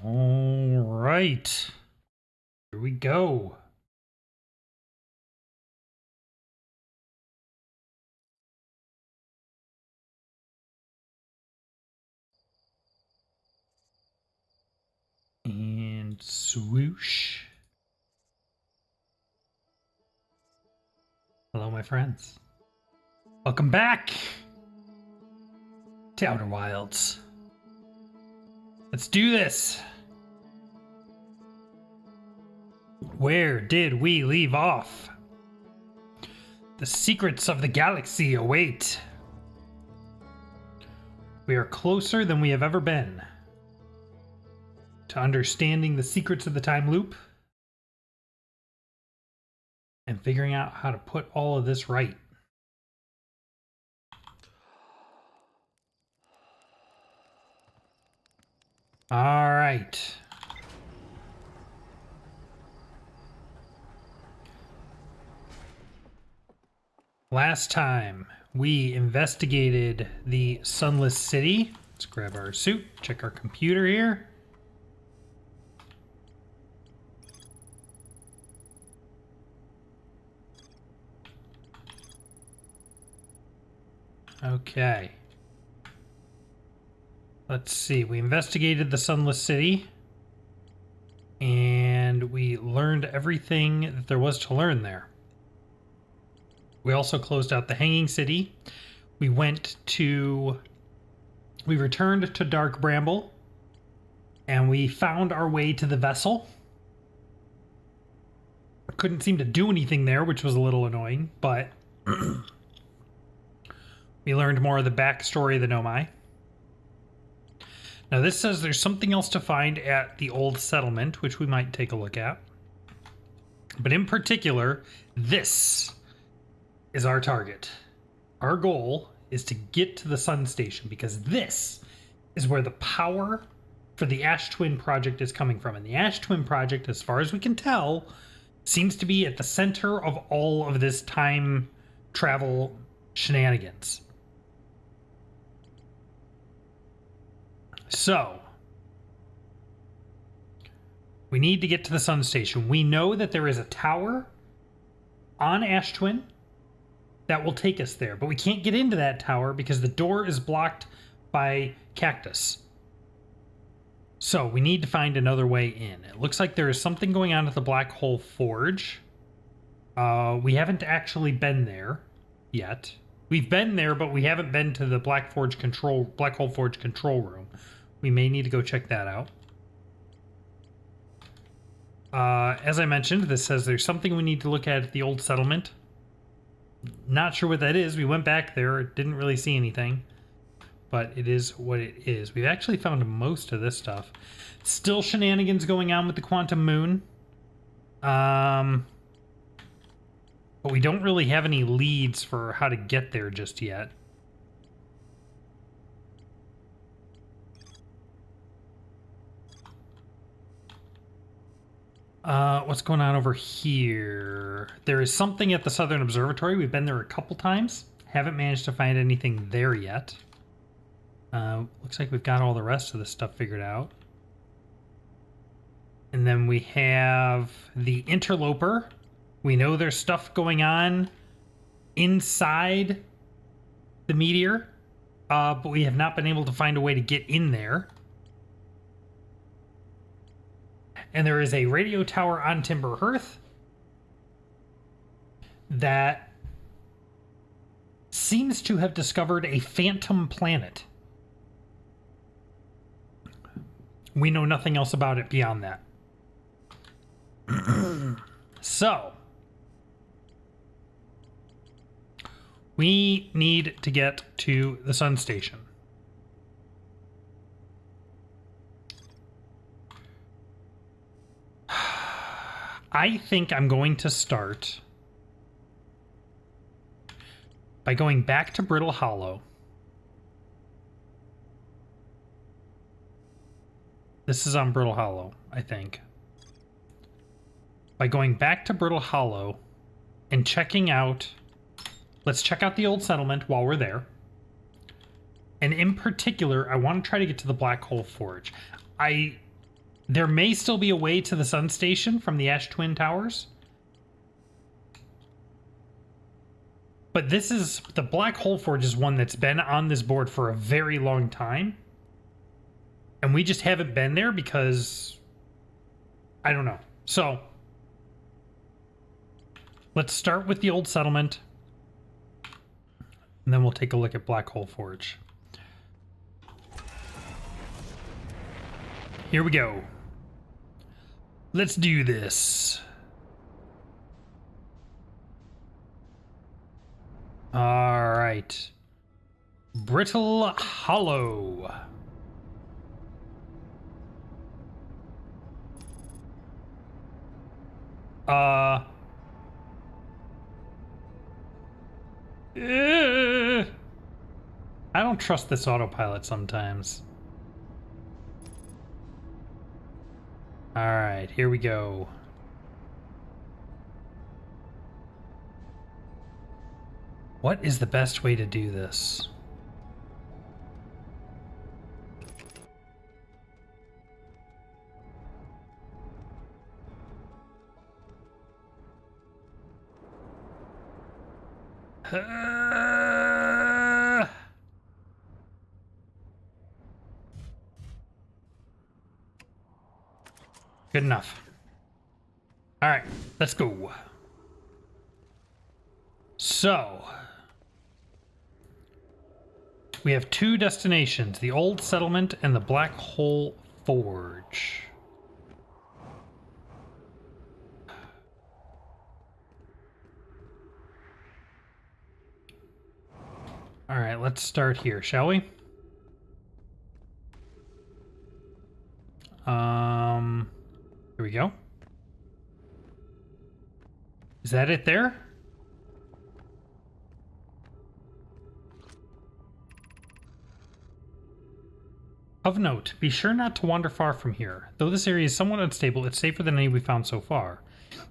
All right. Here we go. And swoosh. Hello, my friends. Welcome back to Outer Wilds. Let's do this. Where did we leave off? The secrets of the galaxy await. We are closer than we have ever been to understanding the secrets of the time loop and figuring out how to put all of this right. All right. Last time we investigated the Sunless City. Let's grab our suit, check our computer here. Okay. Let's see. We investigated the Sunless City. And we learned everything that there was to learn there. We also closed out the Hanging City. We returned to Dark Bramble. And we found our way to the vessel. Couldn't seem to do anything there, which was a little annoying, but we learned more of the backstory of the Nomai. Now this says there's something else to find at the old settlement, which we might take a look at. But in particular, this is our target. Our goal is to get to the Sun Station because this is where the power for the Ash Twin project is coming from. And the Ash Twin project, as far as we can tell, seems to be at the center of all of this time travel shenanigans. So, we need to get to the Sun Station. We know that there is a tower on Ash Twin that will take us there, but we can't get into that tower because the door is blocked by cactus. So, we need to find another way in. It looks like there is something going on at the Black Hole Forge. We haven't actually been there yet. We've been there, but we haven't been to the Black Hole Forge control room. We may need to go check that out. As I mentioned, this says there's something we need to look at the old settlement. Not sure what that is. We went back there, didn't really see anything. But it is what it is. We've actually found most of this stuff. Still shenanigans going on with the Quantum Moon. But we don't really have any leads for how to get there just yet. What's going on over here? There is something at the Southern Observatory. We've been there a couple times. Haven't managed to find anything there yet. Looks like we've got all the rest of the stuff figured out. And then we have the Interloper. We know there's stuff going on inside the meteor, but we have not been able to find a way to get in there. And there is a radio tower on Timber Hearth that seems to have discovered a phantom planet. We know nothing else about it beyond that. So, we need to get to the Sun Station. I think I'm going to start by going back to Brittle Hollow. This is on Brittle Hollow, I think. By going back to Brittle Hollow and checking out... Let's check out the old settlement while we're there. And in particular, I want to try to get to the Black Hole Forge. I There may still be a way to the Sun Station from the Ash Twin Towers. But this is... the Black Hole Forge is one that's been on this board for a very long time. And we just haven't been there because... I don't know. So... let's start with the old settlement. And then we'll take a look at Black Hole Forge. Here we go. Let's do this. All right. Brittle Hollow. I don't trust this autopilot sometimes. All right, here we go. What is the best way to do this? Good enough. All right, let's go. So, we have two destinations, the Old Settlement and the Black Hole Forge. All right, let's start here, shall we? Here we go. Is that it there? Of note, be sure not to wander far from here. Though this area is somewhat unstable, it's safer than any we've found so far.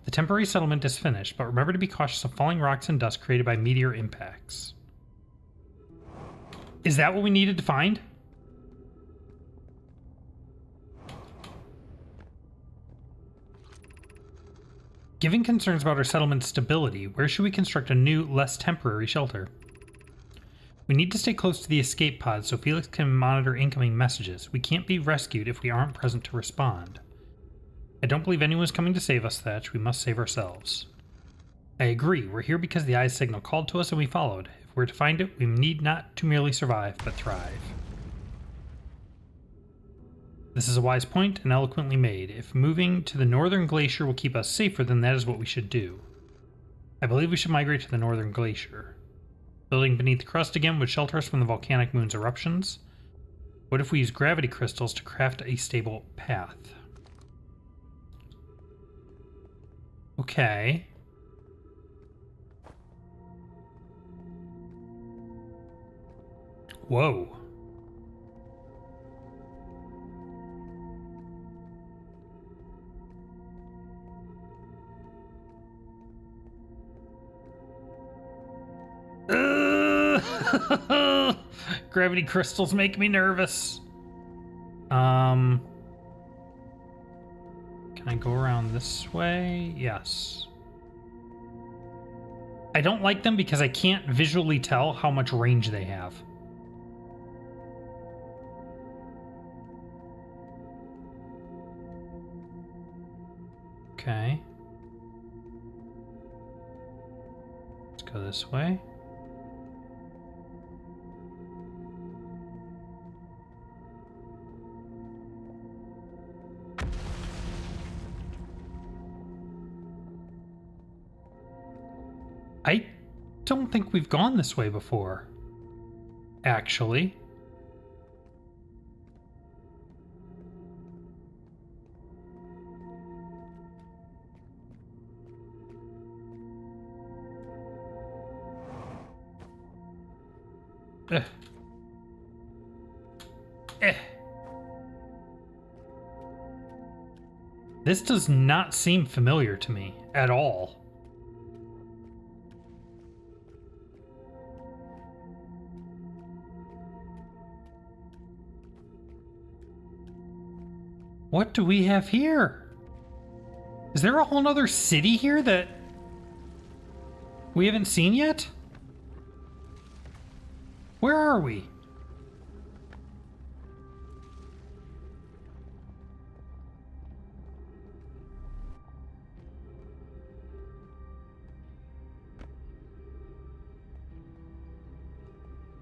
The temporary settlement is finished, but remember to be cautious of falling rocks and dust created by meteor impacts. Is that what we needed to find? Given concerns about our settlement's stability, where should we construct a new, less temporary shelter? We need to stay close to the escape pod so Felix can monitor incoming messages. We can't be rescued if we aren't present to respond. I don't believe anyone's coming to save us, Thatch. We must save ourselves. I agree. We're here because the Eye's signal called to us and we followed. If we're to find it, we need not to merely survive, but thrive. This is a wise point and eloquently made. If moving to the northern glacier will keep us safer, then that is what we should do. I believe we should migrate to the northern glacier. Building beneath the crust again would shelter us from the volcanic moon's eruptions. What if we use gravity crystals to craft a stable path? Okay. Whoa. Gravity crystals make me nervous. Can I go around this way? Yes. I don't like them because I can't visually tell how much range they have. Okay. Let's go this way. I don't think we've gone this way before, actually. Eh. This does not seem familiar to me at all. What do we have here? Is there a whole nother city here that we haven't seen yet? Where are we?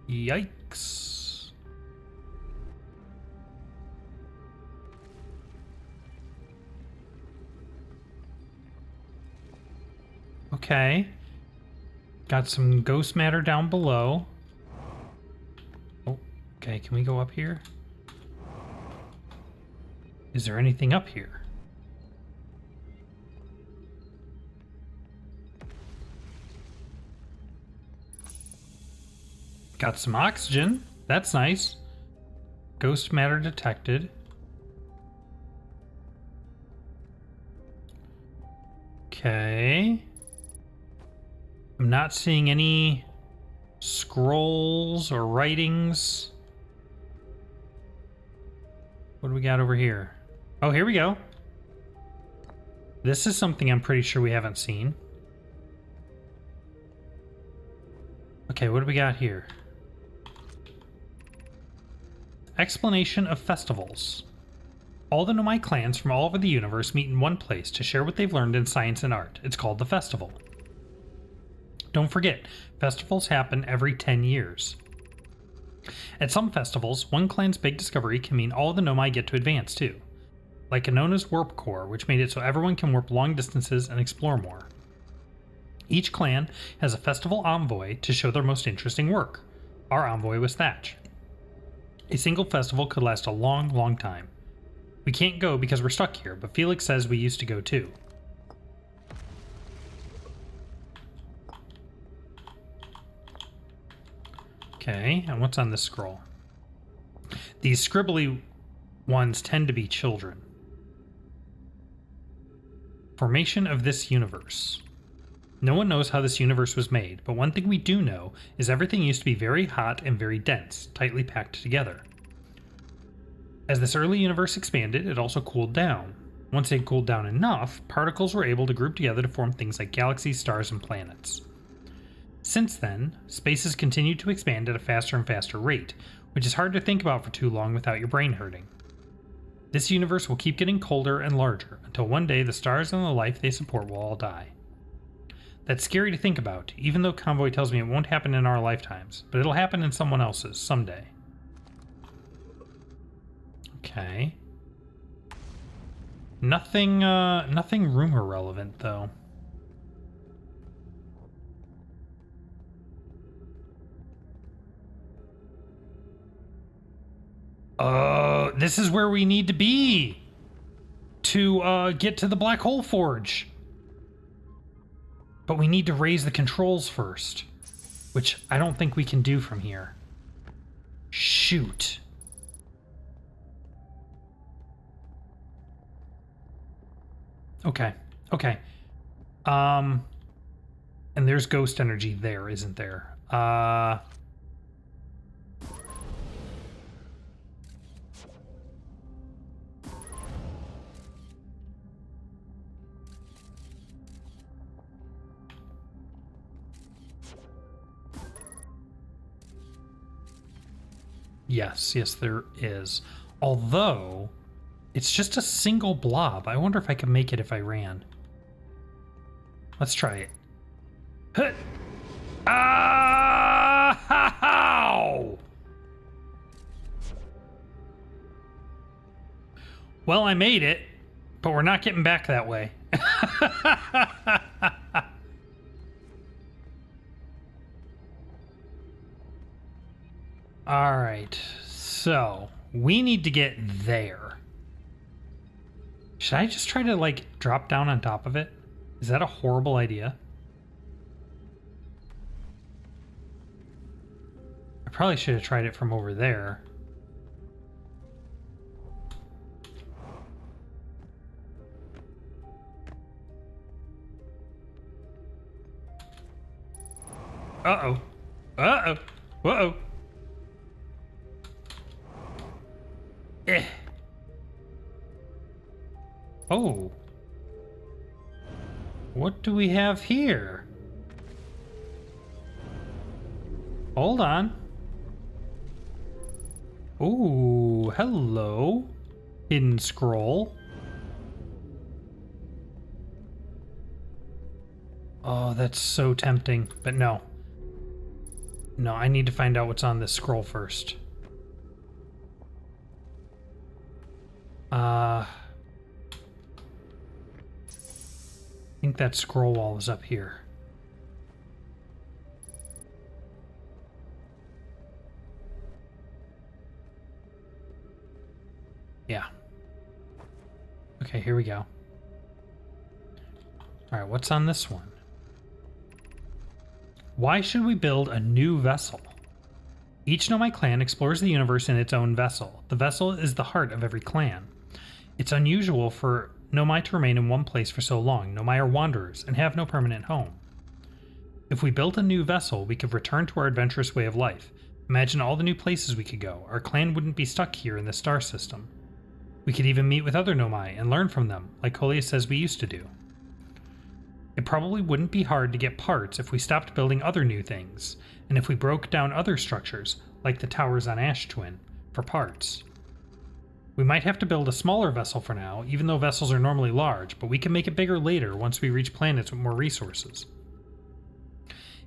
Yikes. Okay. Got some ghost matter down below. Oh, okay. Can we go up here? Is there anything up here? Got some oxygen. That's nice. Ghost matter detected. Okay. I'm not seeing any scrolls or writings. What do we got over here? Oh, here we go. This is something I'm pretty sure we haven't seen. Okay, what do we got here? Explanation of festivals. All the Nomai clans from all over the universe meet in one place to share what they've learned in science and art. It's called the festival. Don't forget, festivals happen every 10 years. At some festivals, one clan's big discovery can mean all the Nomai get to advance too. Like Anona's warp core, which made it so everyone can warp long distances and explore more. Each clan has a festival envoy to show their most interesting work. Our envoy was Thatch. A single festival could last a long, long time. We can't go because we're stuck here, but Felix says we used to go too. Okay, and what's on this scroll? These scribbly ones tend to be children. Formation of this universe. No one knows how this universe was made, but one thing we do know is everything used to be very hot and very dense, tightly packed together. As this early universe expanded, it also cooled down. Once it cooled down enough, particles were able to group together to form things like galaxies, stars, and planets. Since then, space has continued to expand at a faster and faster rate, which is hard to think about for too long without your brain hurting. This universe will keep getting colder and larger, until one day the stars and the life they support will all die. That's scary to think about, even though Convoy tells me it won't happen in our lifetimes, but it'll happen in someone else's someday. Okay. Nothing rumor relevant though. This is where we need to be to get to the Black Hole Forge. But we need to raise the controls first, which I don't think we can do from here. Shoot. Okay. Okay. And there's ghost energy there, isn't there? Yes, there is. Although, it's just a single blob. I wonder if I could make it if I ran. Let's try it. Huh. Ow! Well, I made it, but we're not getting back that way. All right, so we need to get there. Should I just try to, like, drop down on top of it? Is that a horrible idea? I probably should have tried it from over there. Uh-oh. Uh-oh. Uh-oh. Eh. Oh. What do we have here? Hold on. Ooh, hello. Hidden scroll. Oh, that's so tempting, but no. No, I need to find out what's on this scroll first. I think that scroll wall is up here. Yeah. Okay, here we go. Alright, what's on this one? Why should we build a new vessel? Each Nomai clan explores the universe in its own vessel. The vessel is the heart of every clan. It's unusual for Nomai to remain in one place for so long. Nomai are wanderers and have no permanent home. If we built a new vessel, we could return to our adventurous way of life. Imagine all the new places we could go. Our clan wouldn't be stuck here in the star system. We could even meet with other Nomai and learn from them, like Colia says we used to do. It probably wouldn't be hard to get parts if we stopped building other new things, and if we broke down other structures, like the towers on Ash Twin, for parts. We might have to build a smaller vessel for now, even though vessels are normally large, but we can make it bigger later once we reach planets with more resources.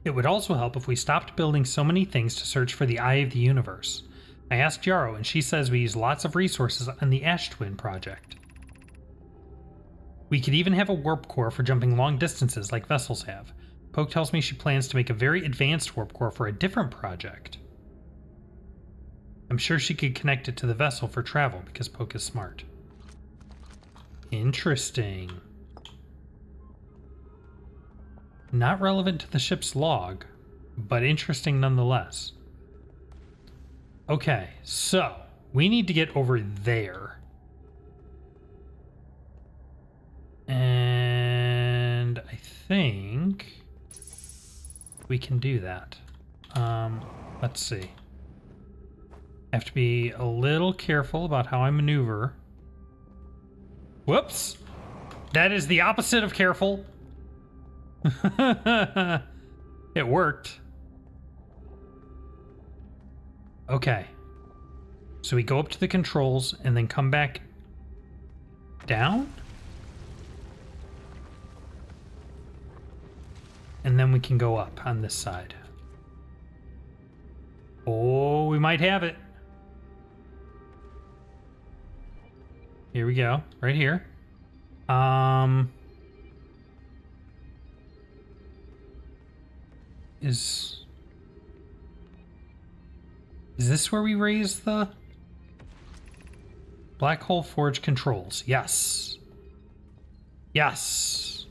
It would also help if we stopped building so many things to search for the Eye of the Universe. I asked Yarrow, and she says we use lots of resources on the Ash Twin project. We could even have a warp core for jumping long distances like vessels have. Poke tells me she plans to make a very advanced warp core for a different project. I'm sure she could connect it to the vessel for travel because Poke is smart. Interesting. Not relevant to the ship's log, but interesting nonetheless. Okay, so we need to get over there. And I think we can do that. Let's see. I have to be a little careful about how I maneuver. Whoops! That is the opposite of careful. It worked. Okay. So we go up to the controls and then come back down? And then we can go up on this side. Oh, we might have it. Here we go. Right here. Is this where we raise the Black Hole Forge controls? Yes. Yes.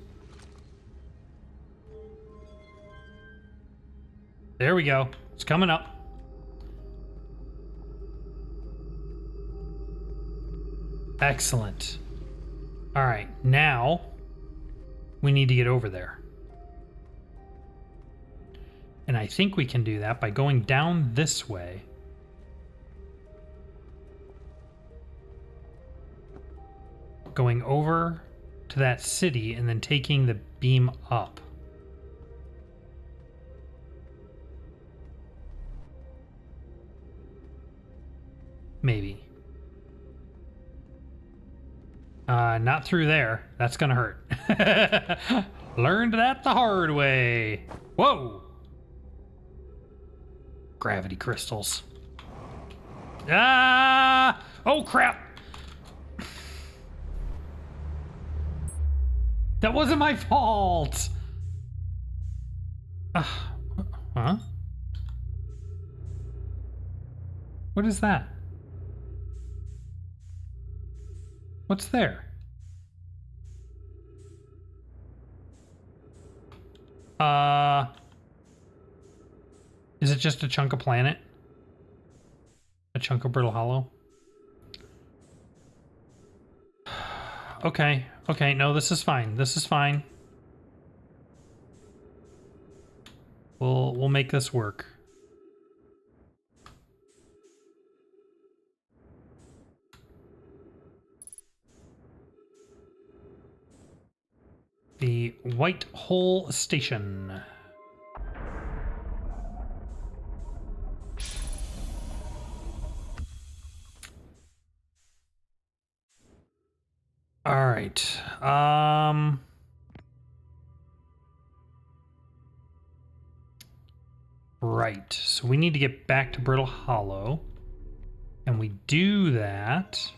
There we go. It's coming up. Excellent. All right, now we need to get over there. And I think we can do that by going down this way. Going over to that city and then taking the beam up. Maybe. Not through there. That's gonna hurt. Learned that the hard way. Whoa! Gravity crystals. Ah! Oh, crap! That wasn't my fault! Huh? What is that? What's there? Is it just a chunk of planet? A chunk of brittle hollow? Okay, okay, no, this is fine. This is fine. We'll make this work. the White Hole Station. All right. Right. So we need to get back to Brittle Hollow. And we do that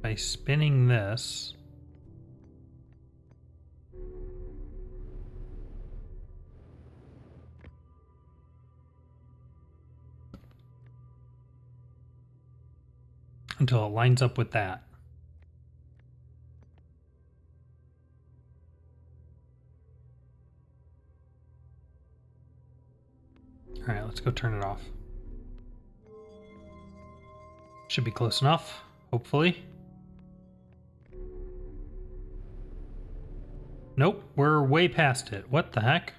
by spinning this. Until it lines up with that. All right, let's go turn it off. Should be close enough, hopefully. Nope, we're way past it. What the heck?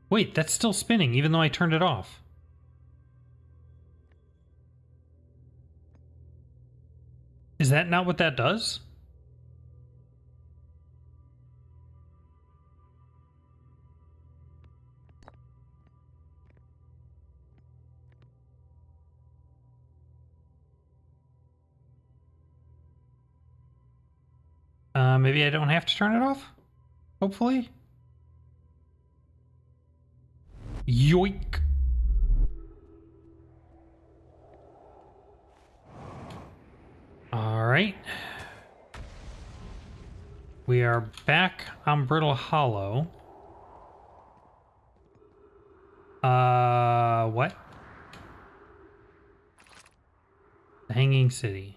Wait, that's still spinning even though I turned it off. Is that not what that does? Maybe I don't have to turn it off? Hopefully? Yoink! Alright. We are back on Brittle Hollow. What? The Hanging City.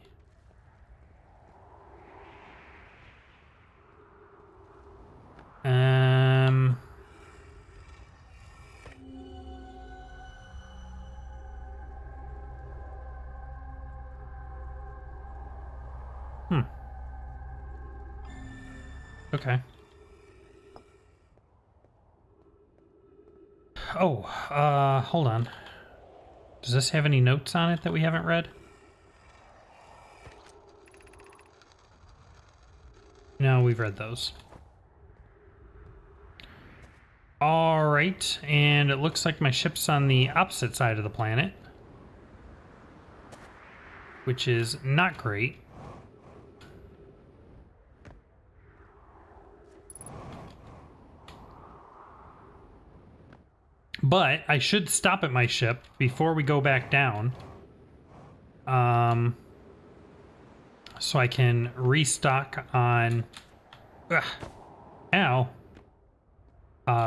Okay. Oh, hold on. Does this have any notes on it that we haven't read? No, we've read those. All right, and it looks like my ship's on the opposite side of the planet, which is not great. But I should stop at my ship before we go back down. So I can restock on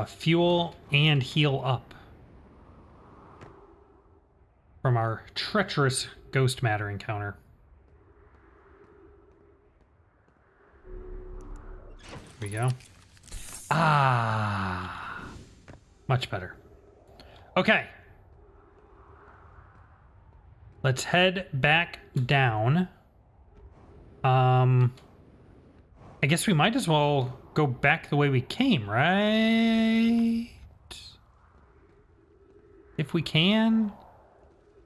fuel and heal up from our treacherous ghost matter encounter. There we go. Much better. Okay. Let's head back down. I guess we might as well go back the way we came, right? If we can.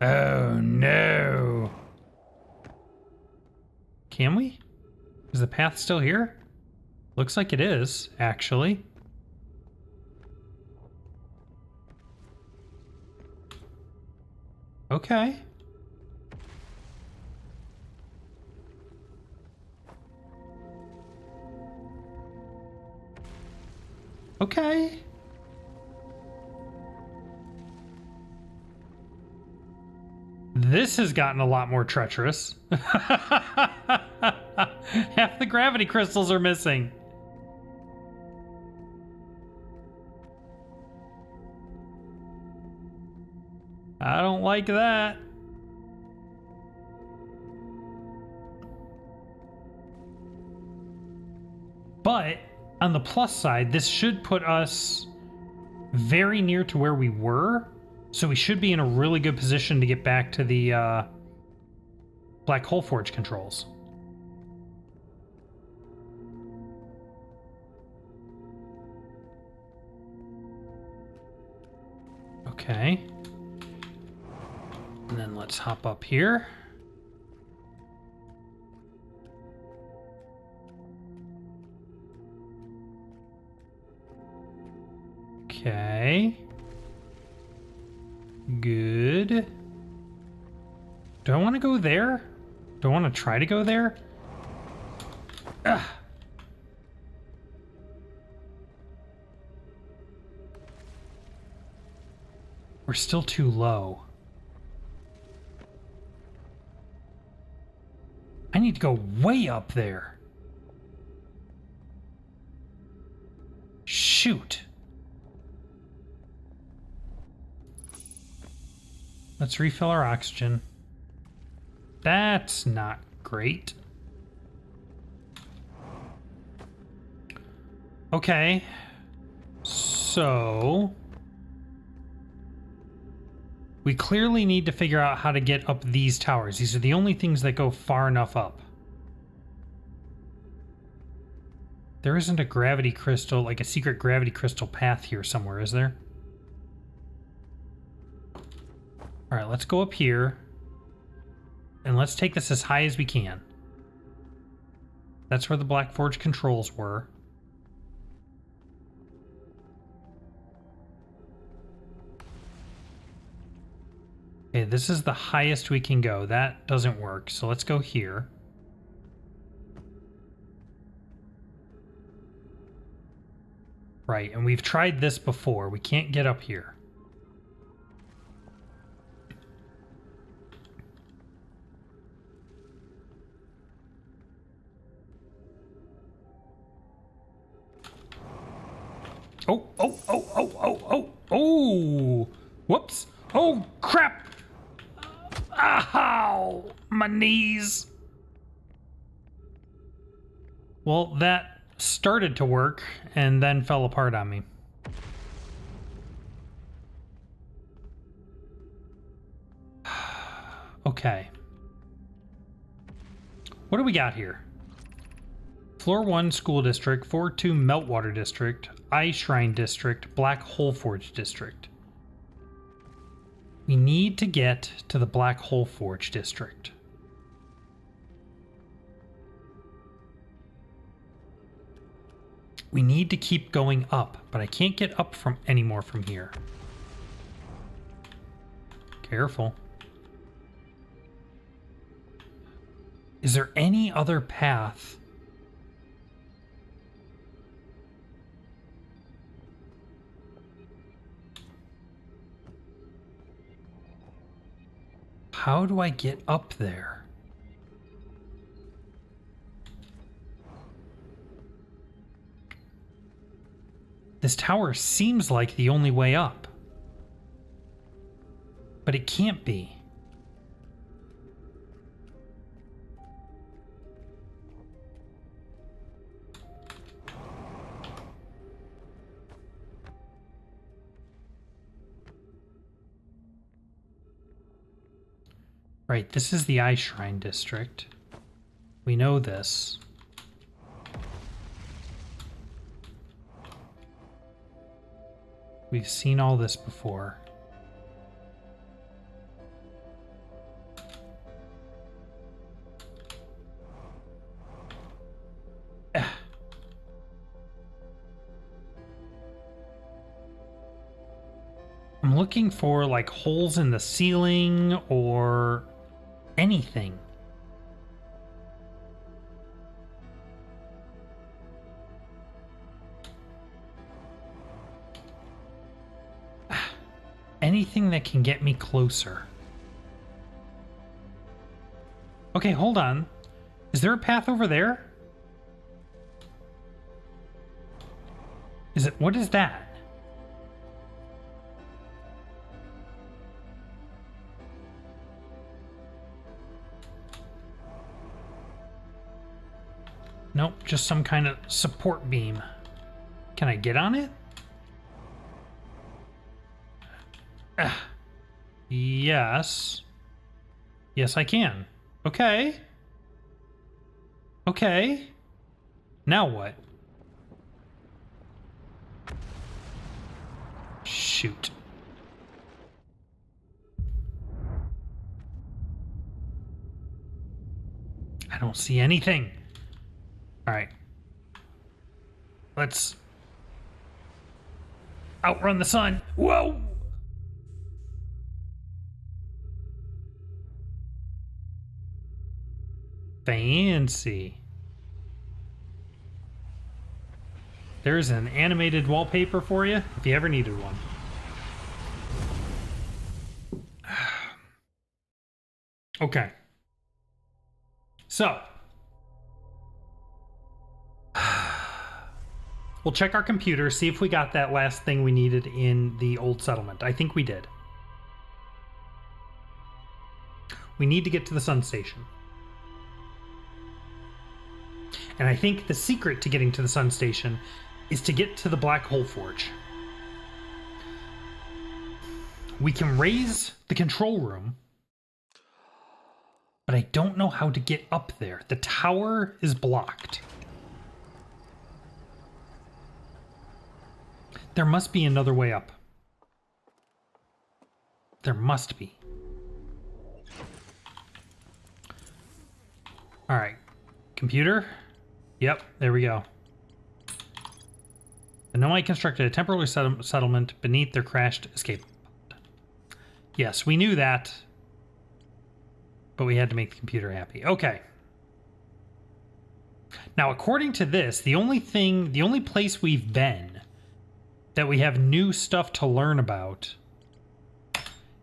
Oh, no. Can we? Is the path still here? Looks like it is, actually. Okay. Okay. This has gotten a lot more treacherous. Half the gravity crystals are missing. I don't like that. But on the plus side, this should put us very near to where we were. So we should be in a really good position to get back to the Black Hole Forge controls. Okay. And then let's hop up here. Okay. Good. Do I want to go there? Do I want to try to go there? Ugh. We're still too low. I need to go way up there. Shoot. Let's refill our oxygen. That's not great. Okay. So we clearly need to figure out how to get up these towers. These are the only things that go far enough up. There isn't a gravity crystal, like a secret gravity crystal path here somewhere, is there? All right, let's go up here. And let's take this as high as we can. That's where the Black Forge controls were. Okay, this is the highest we can go. That doesn't work, so let's go here. Right, and we've tried this before. We can't get up here. Oh, whoops. Oh, crap. Ow, my knees. Well, that started to work and then fell apart on me. Okay. What do we got here? Floor 1 School District, Floor 2 Meltwater District, Eye Shrine District, Black Hole Forge District. We need to get to the Black Hole Forge District. We need to keep going up, but I can't get up from anymore from here. Careful. Is there any other path? How do I get up there? This tower seems like the only way up. But it can't be. Right, this is the Eye Shrine District. We know this. We've seen all this before. I'm looking for like holes in the ceiling or anything. Anything that can get me closer. Okay, hold on. Is there a path over there? Is it, what is that? Nope, just some kind of support beam. Can I get on it? Yes. Yes, I can. Okay. Okay. Now what? Shoot. don't see anything. All right. Let's outrun the sun. Whoa! Fancy. There's an animated wallpaper for you if you ever needed one. Okay. So, we'll check our computer, see if we got that last thing we needed in the old settlement. I think we did. We need to get to the sun station. And I think the secret to getting to the sun station is to get to the black hole forge. We can raise the control room, but I don't know how to get up there. The tower is blocked. There must be another way up. There must be. All right, computer. Yep, there we go. The Nomai constructed a temporary settlement beneath their crashed escape pod. Yes, we knew that, but we had to make the computer happy. Okay. Now, according to this, the only place we've been that we have new stuff to learn about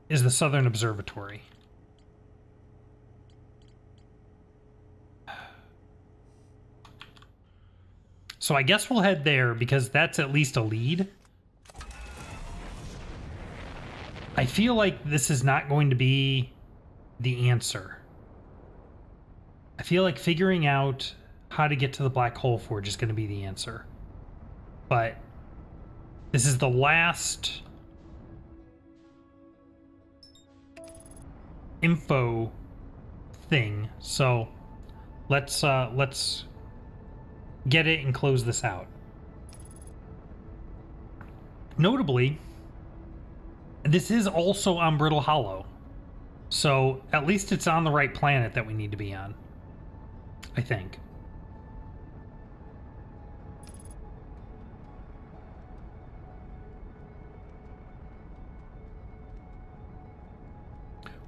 is the Southern Observatory. So I guess we'll head there because that's at least a lead. I feel like this is not going to be the answer. I feel like figuring out how to get to the black hole forge is going to be the answer. But this is the last info thing. So let's get it and close this out. Notably, this is also on Brittle Hollow. So at least it's on the right planet that we need to be on, I think.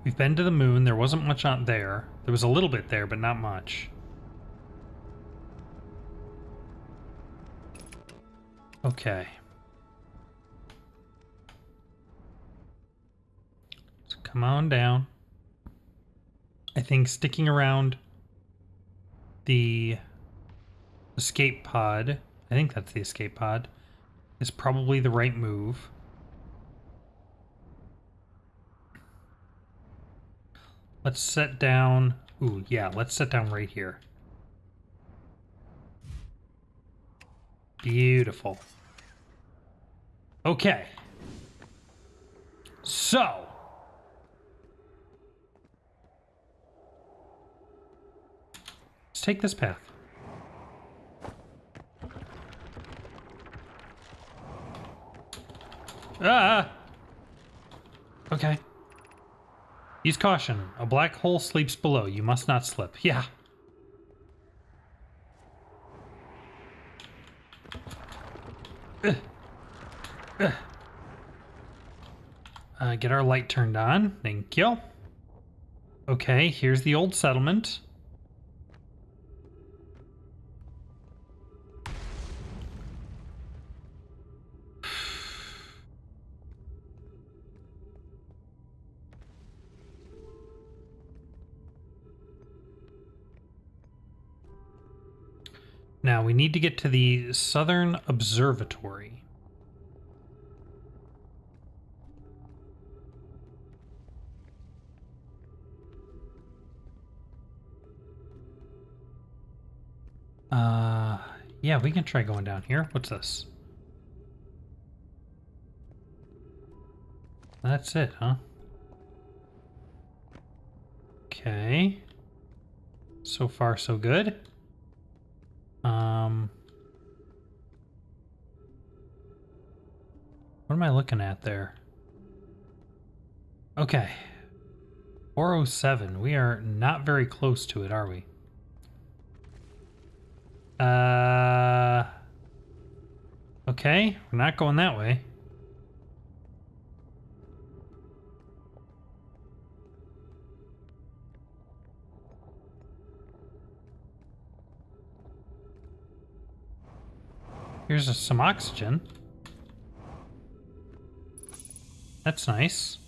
We've been to the moon. There wasn't much on there. There was a little bit there, but not much. Okay. So come on down. I think sticking around the escape pod, I think that's the escape pod, is probably the right move. Let's set down. Ooh, yeah, let's set down right here. Beautiful. Okay. So. Let's take this path. Ah! Okay. Use caution. A black hole sleeps below. You must not slip. Yeah. Get our light turned on. Thank you. Okay, here's the old settlement. Now we need to get to the Southern Observatory. Yeah, we can try going down here. What's this? That's it, huh? Okay. So far, so good. What am I looking at there? Okay. 407. We are not very close to it, are we? Okay, we're not going that way. Here's some oxygen. That's nice.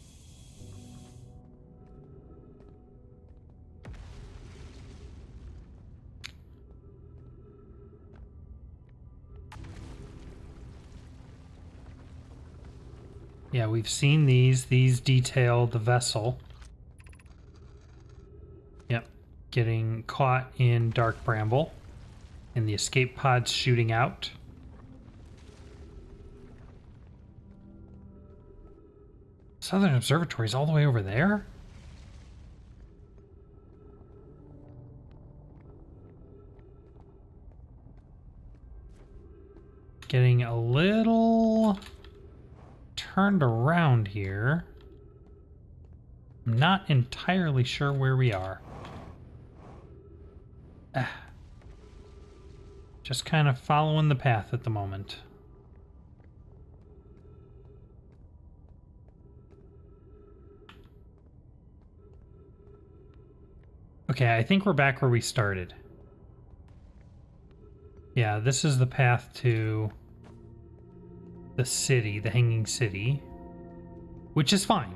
Yeah, we've seen these. These detail the vessel. Yep. Getting caught in Dark Bramble. And the escape pods shooting out. Southern Observatory's all the way over there? Getting a little turned around here. I'm not entirely sure where we are. Just kind of following the path at the moment. Okay, I think we're back where we started. Yeah, this is the path to the city, the Hanging City, which is fine.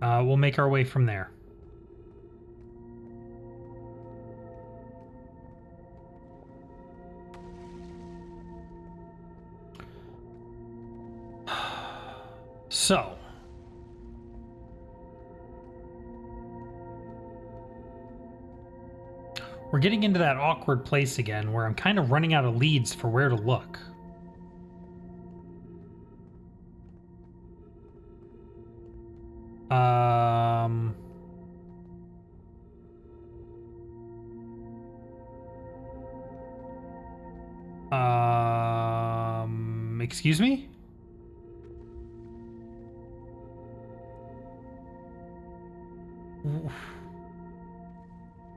We'll make our way from there. So, we're getting into that awkward place again where I'm kind of running out of leads for where to look. Excuse me?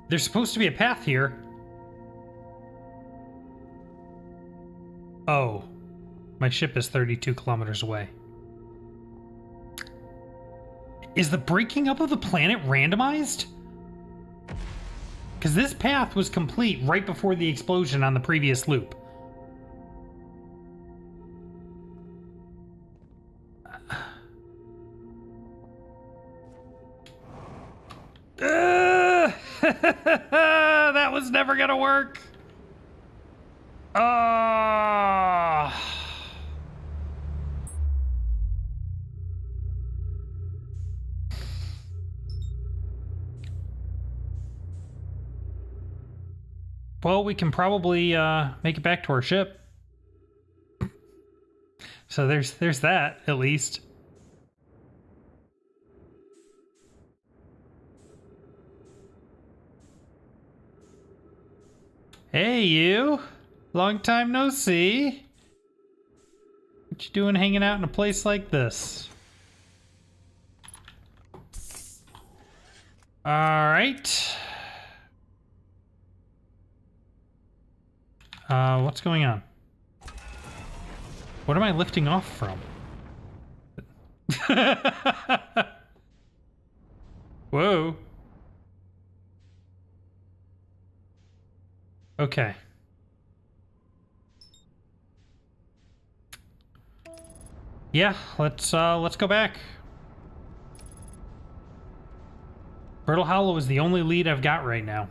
There's supposed to be a path here. Oh, my ship is 32 kilometers away. Is the breaking up of the planet randomized? Because this path was complete right before the explosion on the previous loop. That was never gonna work. Well, we can probably make it back to our ship. So there's that, at least. Hey, you. Long time no see. What you doing hanging out in a place like this? All right. What's going on? What am I lifting off from? Whoa. Okay. Yeah, let's go back. Brittle Hollow is the only lead I've got right now.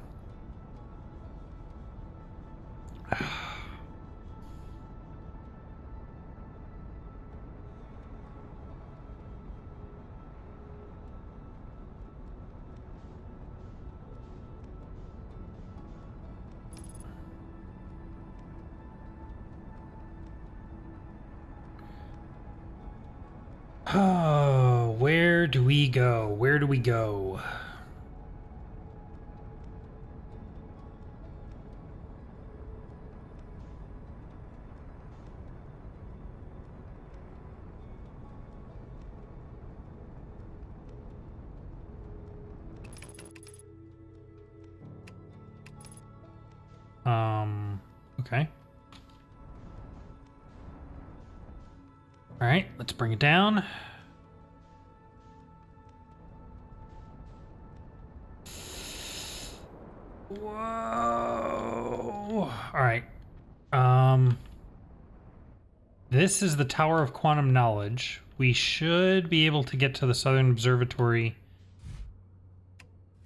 Oh, where do we go? Where do we go? Okay. All right, let's bring it down. Whoa. All right. This is the Tower of Quantum Knowledge. We should be able to get to the Southern Observatory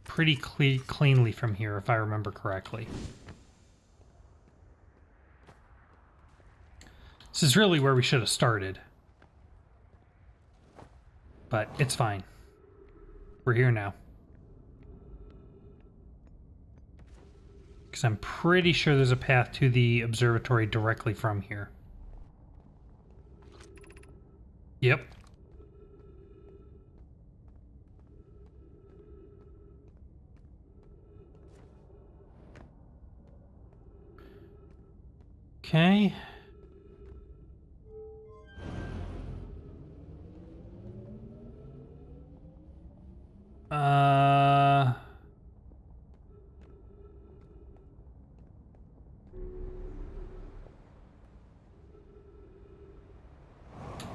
pretty cleanly from here, if I remember correctly. This is really where we should have started. But it's fine. We're here now. Because I'm pretty sure there's a path to the observatory directly from here. Yep. Okay.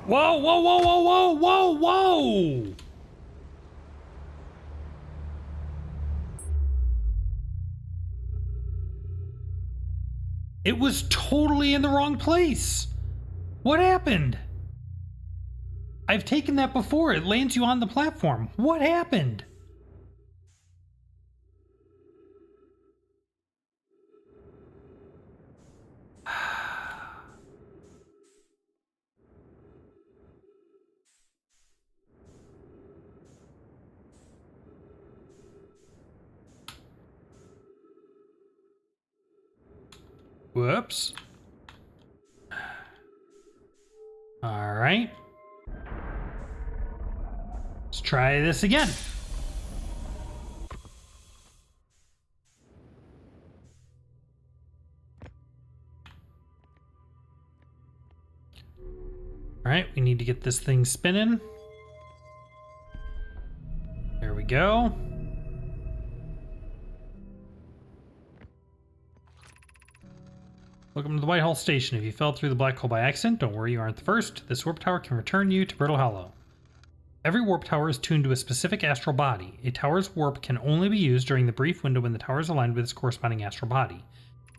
Whoa, whoa, whoa, whoa, whoa, whoa, whoa! It was totally in the wrong place. What happened? I've taken that before. It lands you on the platform. What happened? Whoops. All right. Let's try this again. All right, we need to get this thing spinning. There we go. Welcome to the Whitehall Station. If you fell through the black hole by accident, don't worry, you aren't the first. This warp tower can return you to Brittle Hollow. Every warp tower is tuned to a specific astral body. A tower's warp can only be used during the brief window when the tower is aligned with its corresponding astral body,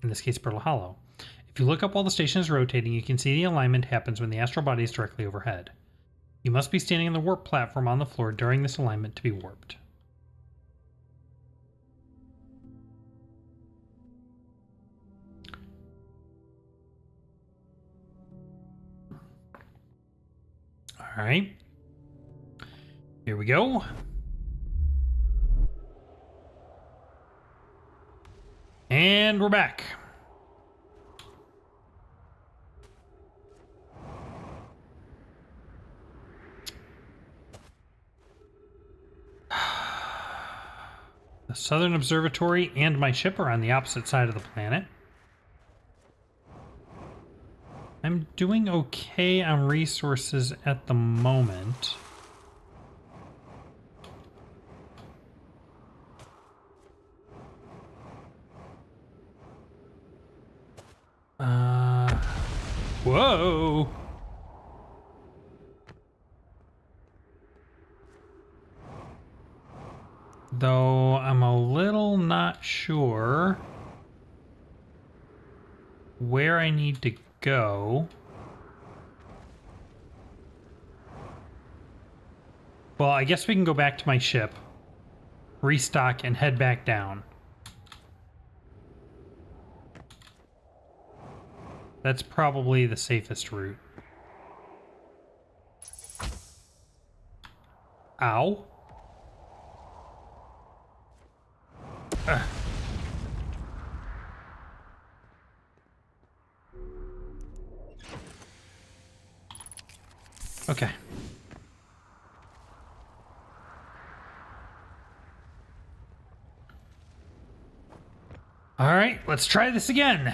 in this case Brittle Hollow. If you look up while the station is rotating, you can see the alignment happens when the astral body is directly overhead. You must be standing on the warp platform on the floor during this alignment to be warped. All right. Here we go. And we're back. The Southern Observatory and my ship are on the opposite side of the planet. I'm doing okay on resources at the moment. Whoa! Though I'm a little not sure where I need to go. Well, I guess we can go back to my ship, restock, and head back down. That's probably the safest route. Ow. Okay. All right, let's try this again.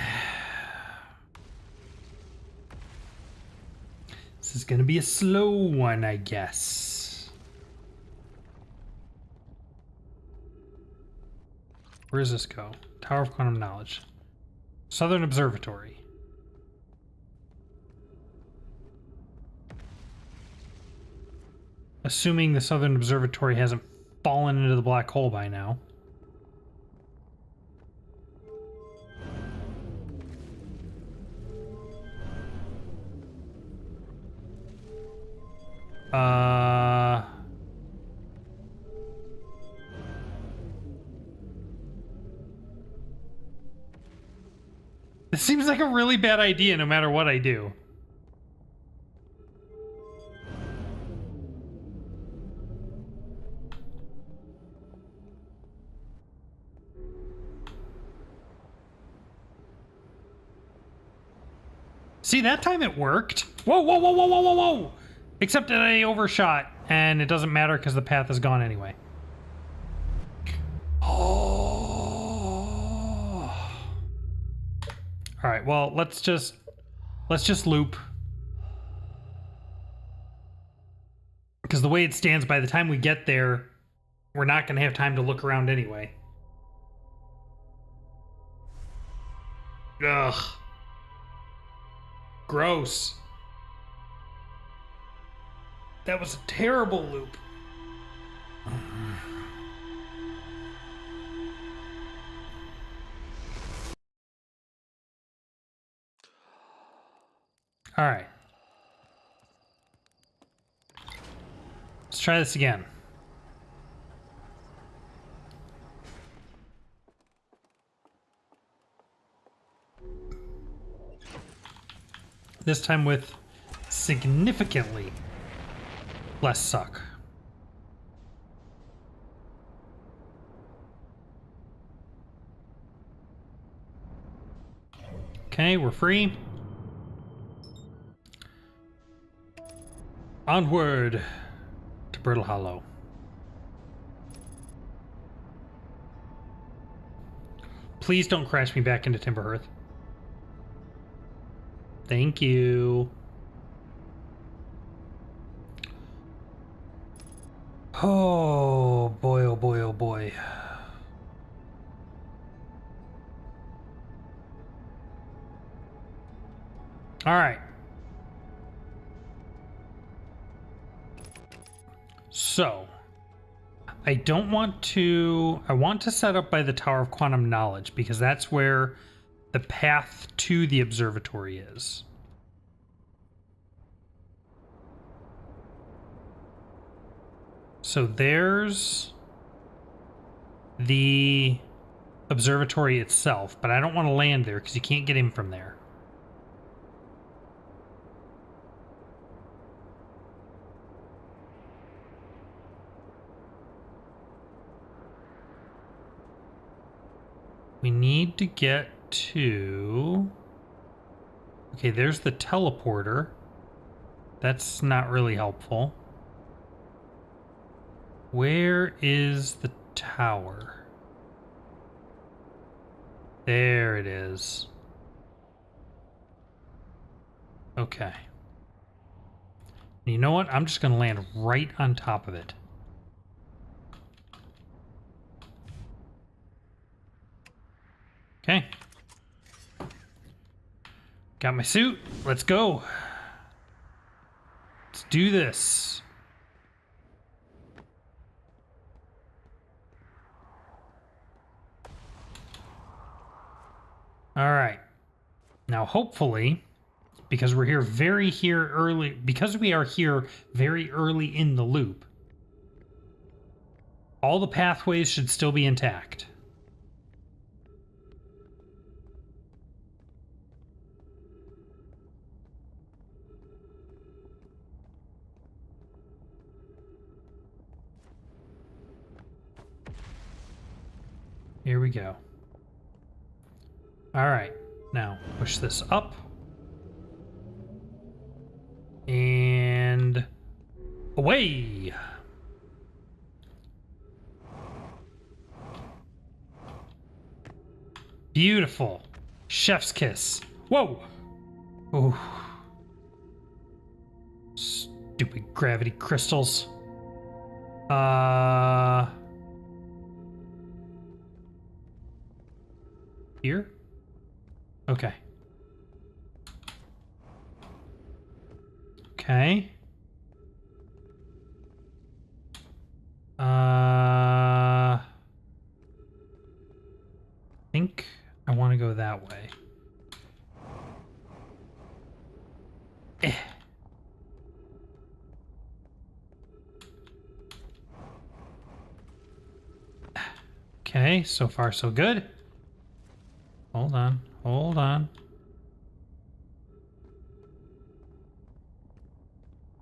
This is going to be a slow one, I guess. Where does this go? Tower of Quantum Knowledge. Southern Observatory. Assuming the Southern Observatory hasn't fallen into the black hole by now. This seems like a really bad idea no matter what I do. See, that time it worked. Whoa, whoa, whoa, whoa, whoa, whoa, whoa! Except that I overshot, and it doesn't matter because the path is gone anyway. Oh. All right, well, let's just loop. Because the way it stands, by the time we get there, we're not going to have time to look around anyway. Ugh. Gross. That was a terrible loop. All right. Let's try this again. This time with significantly less suck. Okay, we're free. Onward to Brittle Hollow. Please don't crash me back into Timberhearth. Thank you. Oh boy, oh boy, oh boy. All right. So, I don't want to... I want to set up by the Tower of Quantum Knowledge because that's where the path to the observatory is. So there's the observatory itself, but I don't want to land there because you can't get in from there. We need to get to... Okay, there's the teleporter. That's not really helpful. Where is the tower? There it is. Okay. You know what? I'm just going to land right on top of it. Okay. Got my suit. Let's go. Let's do this. All right. Now, hopefully, because we are here very early in the loop, all the pathways should still be intact. Here we go. All right, now push this up. And away. Beautiful. Chef's kiss. Whoa. Oh. Stupid gravity crystals. Here? Okay. Okay. I think I want to go that way. Eh. Okay, so far so good. Hold on, hold on.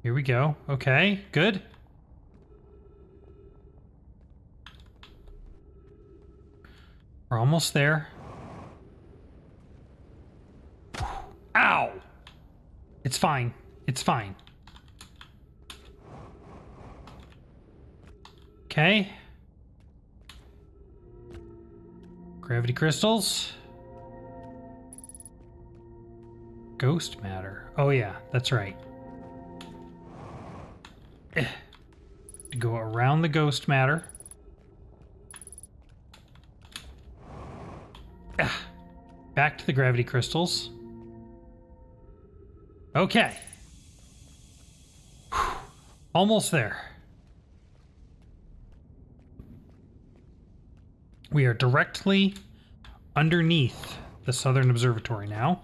Here we go. Okay, good. We're almost there. Ow! It's fine. It's fine. Okay. Gravity crystals. Ghost matter. Oh yeah, that's right. To go around the ghost matter. Back to the gravity crystals. Okay. Whew. Almost there. We are directly underneath the Southern Observatory now.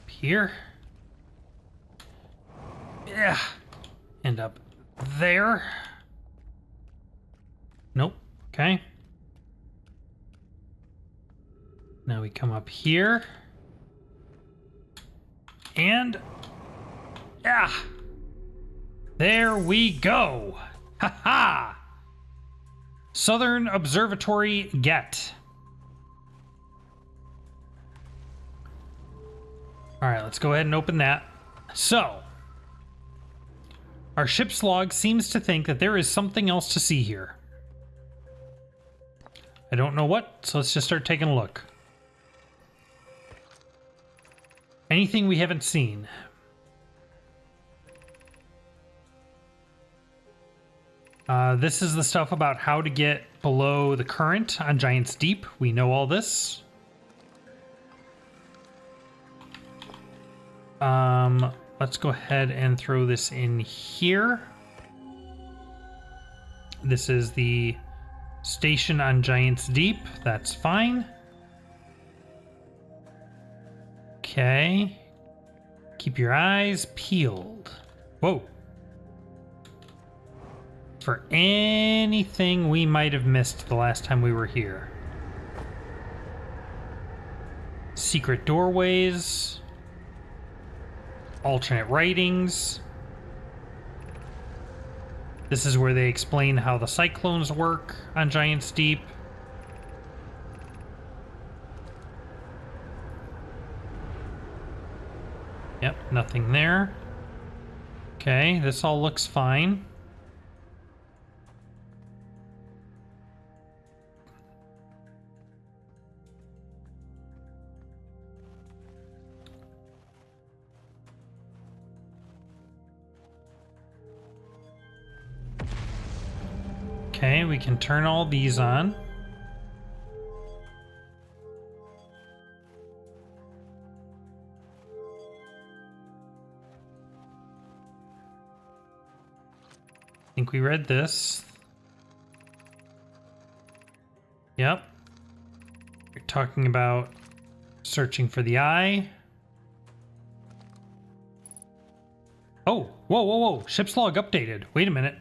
Here. Yeah. End up there. Nope. Okay. Now we come up here. And yeah. There we go. Ha ha. Southern Observatory get. All right, let's go ahead and open that. So, our ship's log seems to think that there is something else to see here. I don't know what, so let's just start taking a look. Anything we haven't seen? This is the stuff about how to get below the current on Giant's Deep. We know all this. Let's go ahead and throw this in here. This is the station on Giant's Deep. That's fine. Okay. Keep your eyes peeled. Whoa. For anything we might have missed the last time we were here. Secret doorways. Alternate writings. This is where they explain how the cyclones work on Giant's Deep. Yep, nothing there. Okay, this all looks fine. Okay, we can turn all these on. I think we read this. Yep. We're talking about searching for the eye. Oh, whoa, whoa, whoa. Ship's log updated. Wait a minute.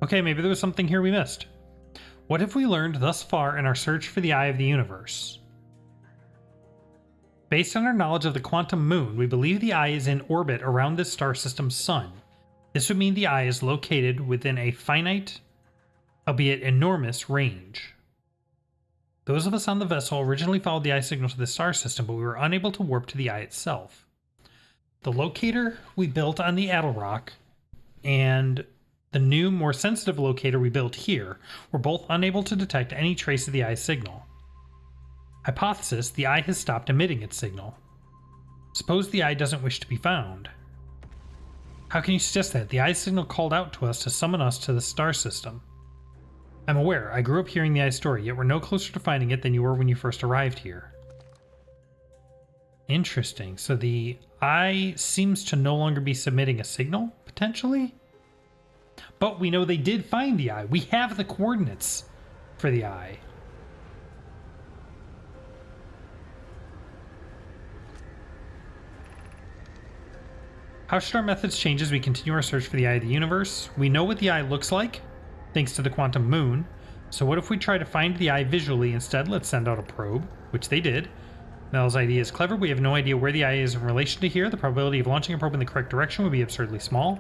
Okay, maybe there was something here we missed. What have we learned thus far in our search for the eye of the universe? Based on our knowledge of the quantum moon, we believe the eye is in orbit around this star system's sun. This would mean the eye is located within a finite, albeit enormous, range. Those of us on the vessel originally followed the eye signal to the star system, but we were unable to warp to the eye itself. The locator we built on the Adelrock and the new, more sensitive locator we built here were both unable to detect any trace of the eye signal. Hypothesis: the eye has stopped emitting its signal. Suppose the eye doesn't wish to be found. How can you suggest that? The eye signal called out to us to summon us to the star system. I'm aware. I grew up hearing the eye story, yet we're no closer to finding it than you were when you first arrived here. Interesting. So the eye seems to no longer be submitting a signal, potentially? But we know they did find the eye. We have the coordinates for the eye. How should our methods change as we continue our search for the eye of the universe? We know what the eye looks like, thanks to the quantum moon. So what if we try to find the eye visually instead? Let's send out a probe, which they did. Mel's idea is clever. We have no idea where the eye is in relation to here. The probability of launching a probe in the correct direction would be absurdly small.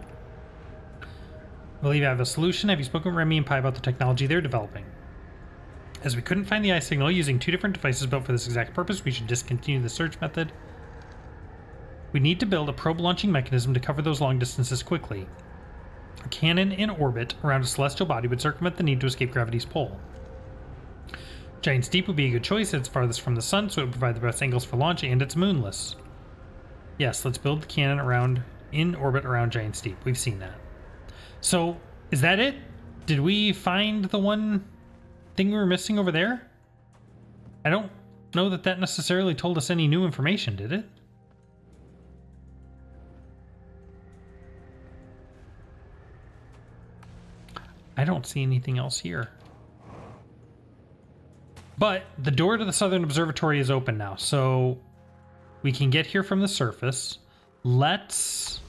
I believe I have a solution. Have you spoken with Remy and Pi about the technology they're developing? As we couldn't find the eye signal using two different devices built for this exact purpose, we should discontinue the search method. We need to build a probe launching mechanism to cover those long distances quickly. A cannon in orbit around a celestial body would circumvent the need to escape gravity's pull. Giant's Deep would be a good choice. It's farthest from the sun, so it would provide the best angles for launch, and it's moonless. Yes, let's build the cannon in orbit around Giant's Deep. We've seen that. So, is that it? Did we find the one thing we were missing over there? I don't know that necessarily told us any new information, did it? I don't see anything else here. But the door to the Southern Observatory is open now, so we can get here from the surface. Let's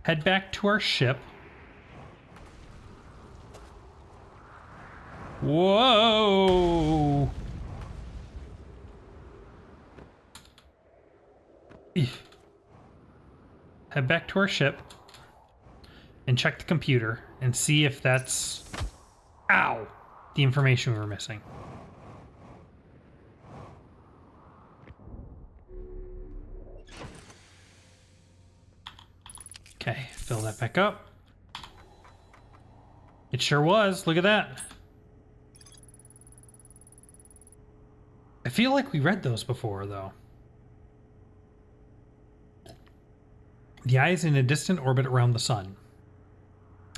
head back to our ship. Whoa! Head back to our ship and check the computer and see if that's... Ow! The information we were missing. Okay, fill that back up. It sure was. Look at that. I feel like we read those before, though. The eye is in a distant orbit around the sun.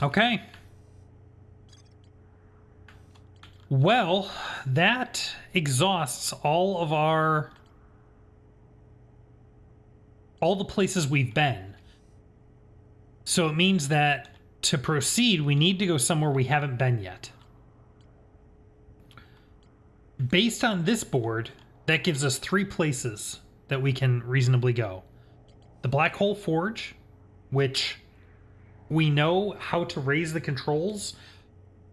Okay. Well, that exhausts all the places we've been. So it means that to proceed, we need to go somewhere we haven't been yet. Based on this board, that gives us 3 places that we can reasonably go. The Black Hole Forge, which we know how to raise the controls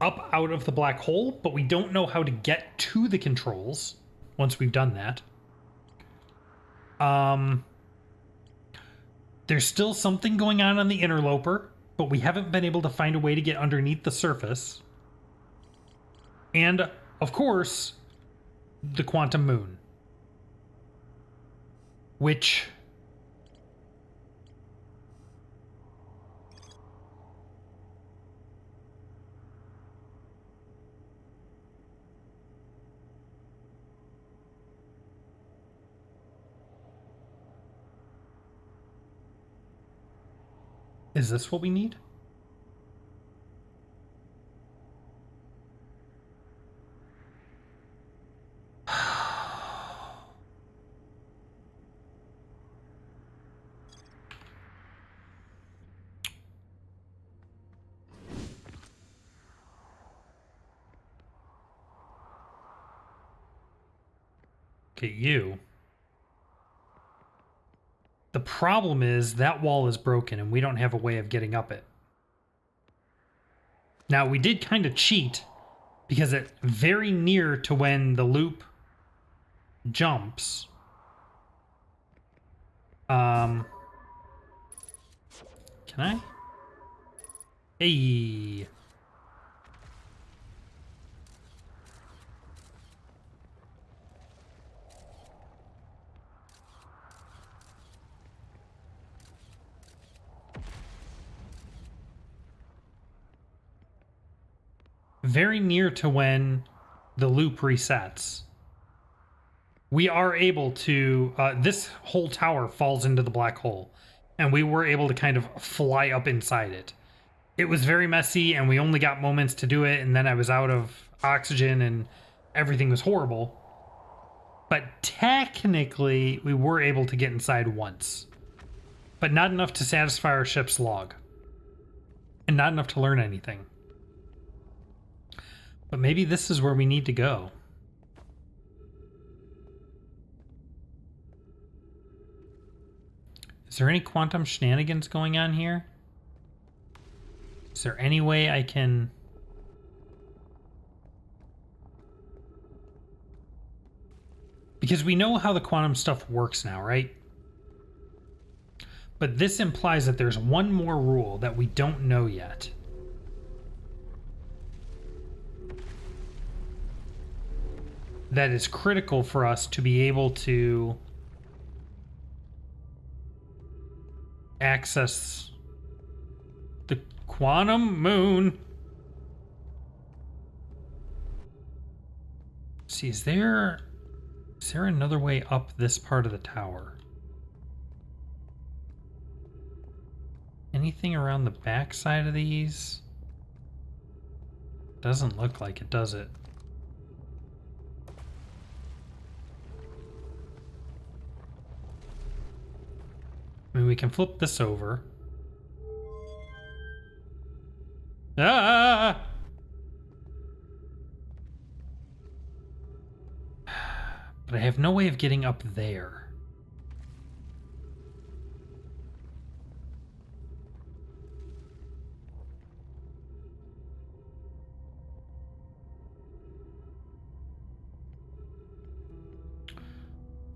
up out of the black hole, but we don't know how to get to the controls once we've done that. There's still something going on the interloper, but we haven't been able to find a way to get underneath the surface. And, of course, the quantum moon, which... Is this what we need? Okay, you. The problem is that wall is broken and we don't have a way of getting up it. Now, we did kind of cheat because it's very near to when the loop jumps. Can I? Hey. Very near to when the loop resets, we are able to... this whole tower falls into the black hole, and we were able to kind of fly up inside it. It was very messy, and we only got moments to do it, and then I was out of oxygen, and everything was horrible. But technically, we were able to get inside once. But not enough to satisfy our ship's log. And not enough to learn anything. But maybe this is where we need to go. Is there any quantum shenanigans going on here? Is there any way I can... Because we know how the quantum stuff works now, right? But this implies that there's one more rule that we don't know yet. That is critical for us to be able to access the quantum moon. Let's see, is there another way up this part of the tower? Anything around the back side of these? Doesn't look like it, does it? I mean, we can flip this over. Ah! But I have no way of getting up there.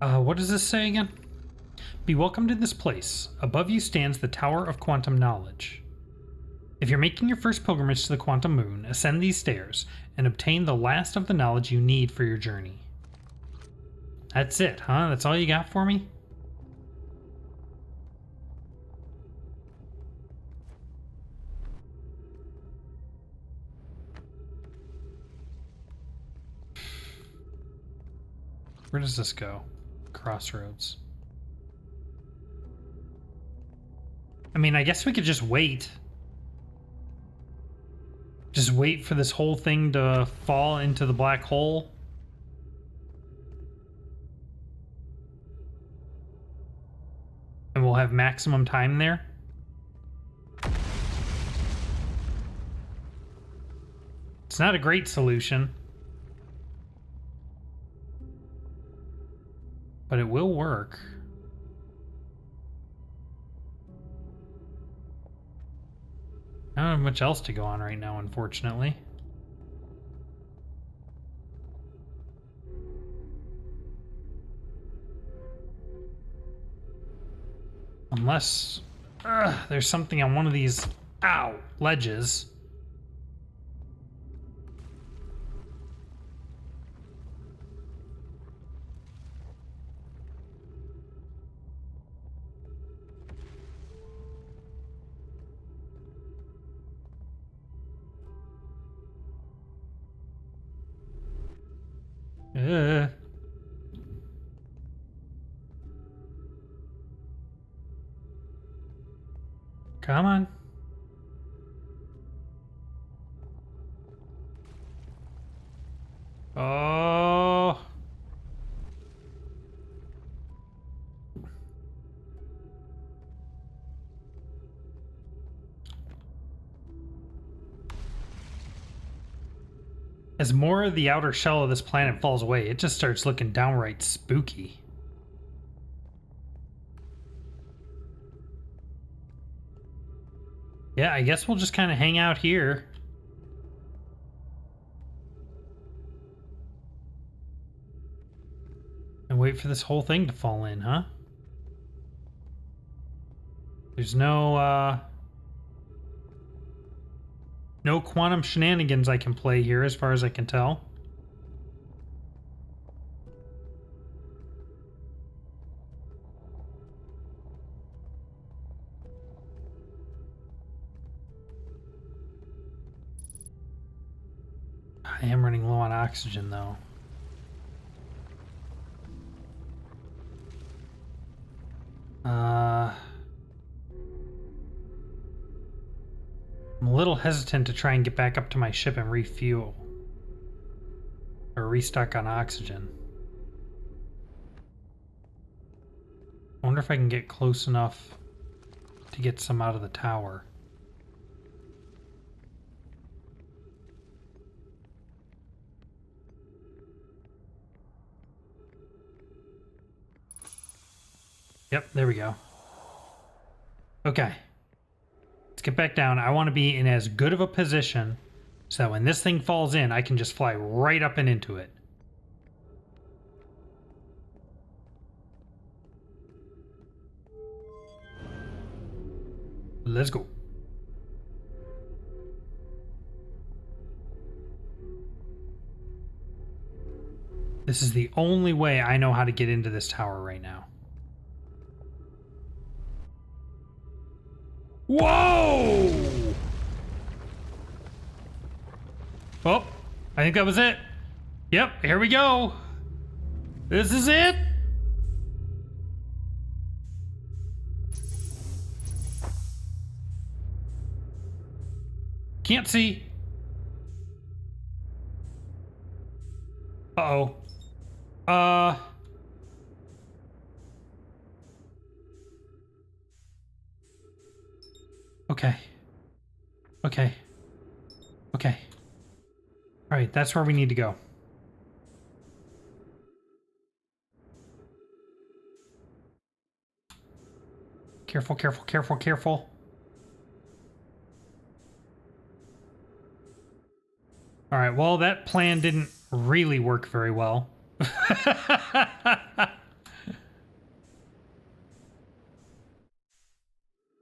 What does this say again? Be welcomed in this place. Above you stands the Tower of Quantum Knowledge. If you're making your first pilgrimage to the Quantum Moon, ascend these stairs and obtain the last of the knowledge you need for your journey. That's it, huh? That's all you got for me? Where does this go? Crossroads. I mean, I guess we could just wait. Just wait for this whole thing to fall into the black hole. And we'll have maximum time there. It's not a great solution. But it will work. I don't have much else to go on right now, unfortunately. Unless there's something on one of these, ledges. Come on. Oh. As more of the outer shell of this planet falls away, it just starts looking downright spooky. Yeah, I guess we'll just kind of hang out here. And wait for this whole thing to fall in, huh? There's no quantum shenanigans I can play here, as far as I can tell. I am running low on oxygen, though. I'm a little hesitant to try and get back up to my ship and refuel. Or restock on oxygen. I wonder if I can get close enough to get some out of the tower. Yep, there we go. Okay. Let's get back down. I want to be in as good of a position so that when this thing falls in, I can just fly right up and into it. Let's go. This is the only way I know how to get into this tower right now. Whoa! Oh, I think that was it. Yep, here we go. This is it. Can't see. Uh-oh. Okay. Okay. Okay. All right, that's where we need to go. Careful, careful, careful, careful. All right, well, that plan didn't really work very well.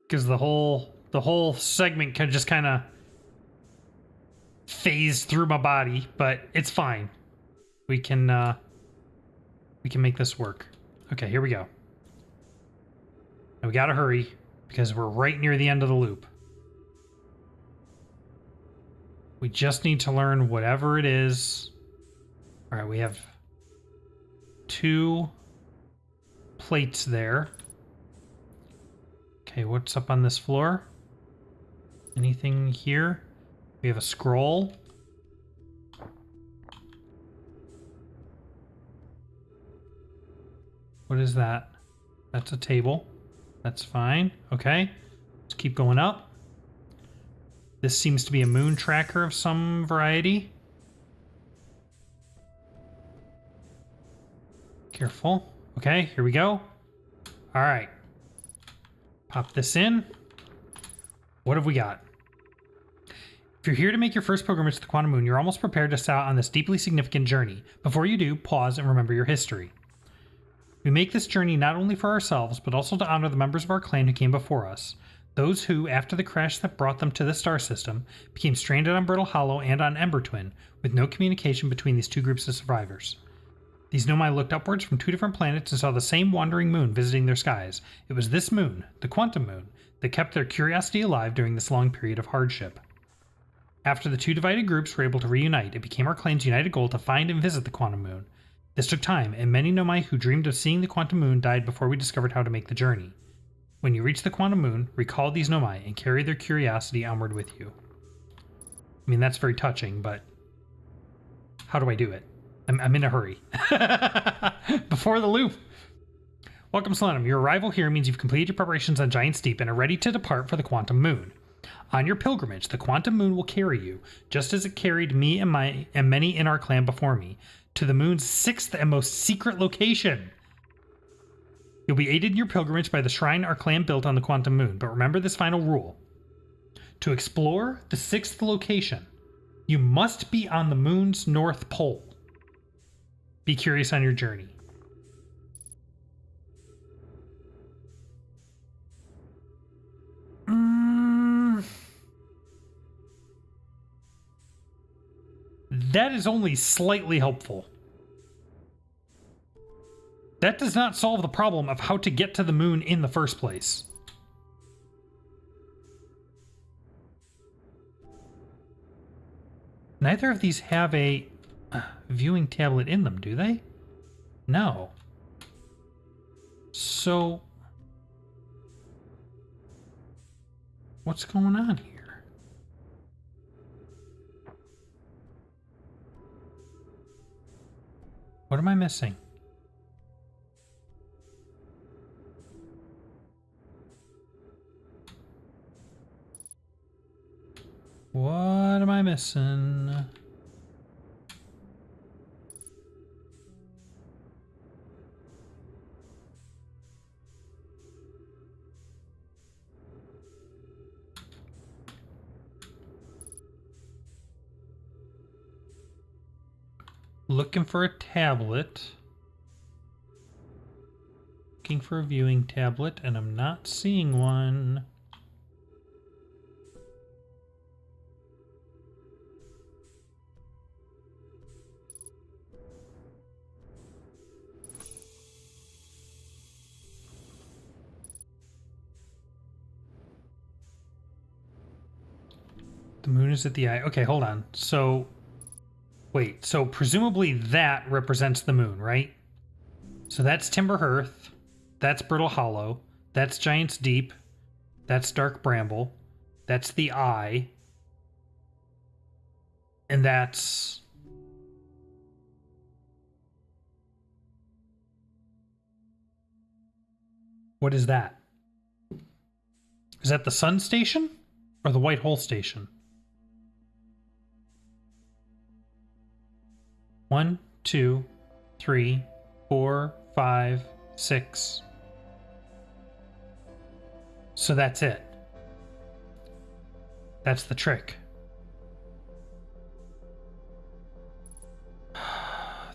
Because the whole segment can just kind of phase through my body, but it's fine. We can make this work. Okay, here we go. And we gotta hurry because we're right near the end of the loop. We just need to learn whatever it is. All right, we have 2 plates there. Okay, what's up on this floor? Anything here? We have a scroll. What is that? That's a table. That's fine. Okay, let's keep going up. This seems to be a moon tracker of some variety. Careful. Okay, here we go. All right. Pop this in. What have we got? If you're here to make your first pilgrimage to the Quantum Moon, you're almost prepared to set out on this deeply significant journey. Before you do, pause and remember your history. We make this journey not only for ourselves, but also to honor the members of our clan who came before us. Those who, after the crash that brought them to the star system, became stranded on Brittle Hollow and on Ember Twin, with no communication between these 2 groups of survivors. These Nomai looked upwards from 2 different planets and saw the same wandering moon visiting their skies. It was this moon, the Quantum Moon, that kept their curiosity alive during this long period of hardship. After the 2 divided groups were able to reunite, it became our clan's united goal to find and visit the Quantum Moon. This took time, and many Nomai who dreamed of seeing the Quantum Moon died before we discovered how to make the journey. When you reach the Quantum Moon, recall these Nomai and carry their curiosity onward with you. I mean, that's very touching, but how do I do it? I'm in a hurry. Before the loop. Welcome, Solenum. Your arrival here means you've completed your preparations on Giant Steep and are ready to depart for the Quantum Moon. On your pilgrimage, the Quantum Moon will carry you, just as it carried me and many in our clan before me, to the moon's 6th and most secret location. You'll be aided in your pilgrimage by the shrine our clan built on the Quantum Moon, but remember this final rule. To explore the 6th location, you must be on the moon's north pole. Be curious on your journey. That is only slightly helpful. That does not solve the problem of how to get to the moon in the first place. Neither of these have a viewing tablet in them, do they? No. So, what's going on here? What am I missing? What am I missing? Looking for a tablet. Looking for a viewing tablet, and I'm not seeing one. The moon is at the eye. Okay, hold on. So, wait. So presumably that represents the moon, right? So that's Timber Hearth. That's Brittle Hollow. That's Giant's Deep. That's Dark Bramble. That's the eye. And that's... What is that? Is that the Sun Station? Or the White Hole Station? 1, 2, 3, 4, 5, 6. So that's it. That's the trick.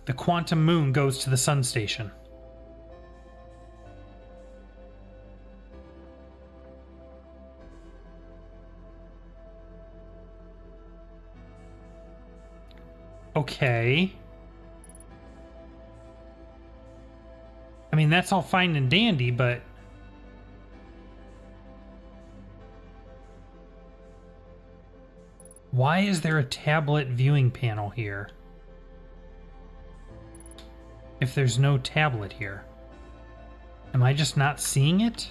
The quantum moon goes to the Sun Station. Okay. I mean, that's all fine and dandy, but... Why is there a tablet viewing panel here? If there's no tablet here. Am I just not seeing it?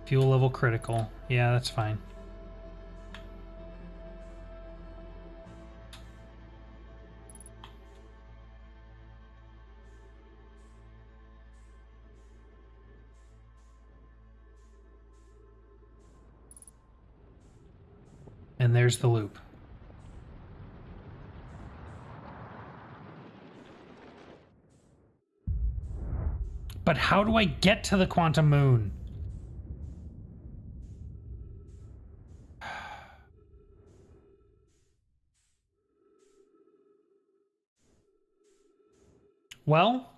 Fuel level critical. Yeah, that's fine. And there's the loop. But how do I get to the quantum moon? Well,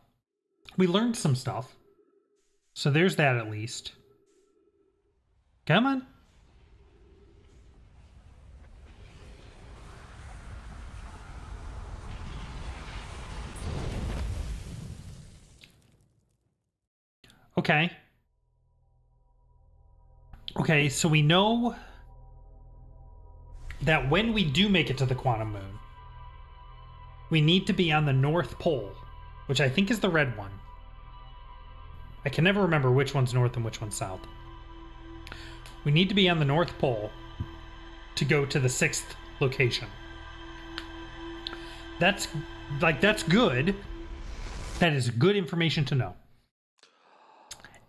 we learned some stuff. So there's that at least. Come on. Okay. Okay, so we know that when we do make it to the quantum moon, we need to be on the North Pole, which I think is the red one. I can never remember which one's north and which one's south. We need to be on the North Pole to go to the 6th location. That's good. That is good information to know.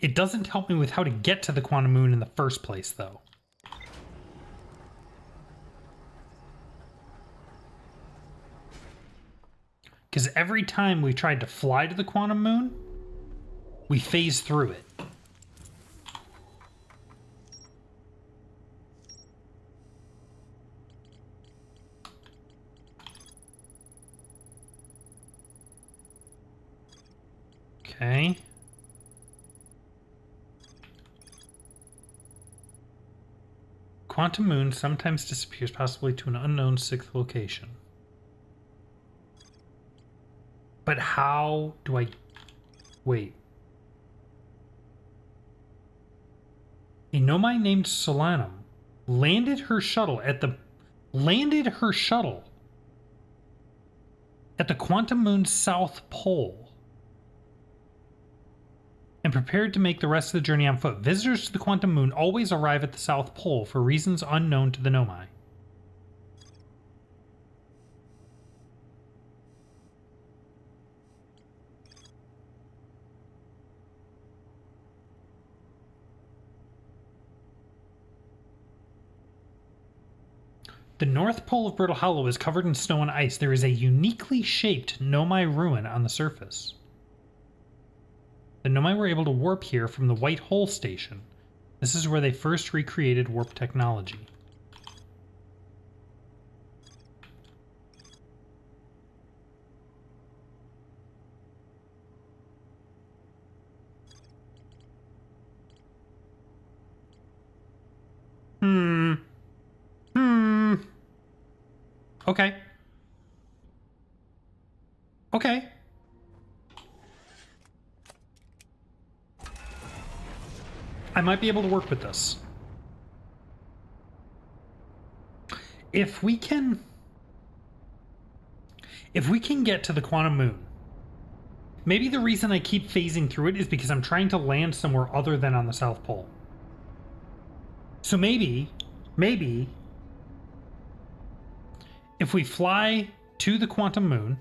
It doesn't help me with how to get to the quantum moon in the first place, though. Because every time we tried to fly to the quantum moon, we phased through it. Okay. Quantum moon sometimes disappears, possibly to an unknown 6th location. But how do I... Wait. A nomai named Solanum landed her shuttle at the quantum moon's south pole and prepared to make the rest of the journey on foot. Visitors to the quantum moon always arrive at the south pole for reasons unknown to the nomai. The north pole of Brittle Hollow is covered in snow and ice. There is a uniquely shaped Nomai ruin on the surface. The Nomai were able to warp here from the White Hole Station. This is where they first recreated warp technology. Okay. Okay. I might be able to work with this. If we can get to the quantum moon, maybe the reason I keep phasing through it is because I'm trying to land somewhere other than on the South Pole. So maybe if we fly to the quantum moon,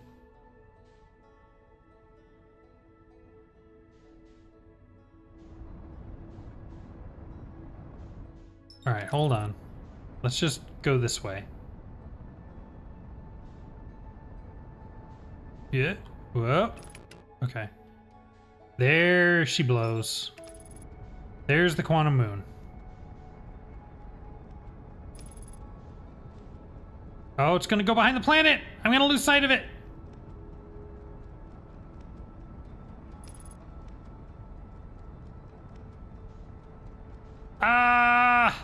all right, hold on. Let's just go this way. Yeah. Whoa. Okay. There she blows. There's the quantum moon. Oh, it's gonna go behind the planet! I'm gonna lose sight of it! Ah!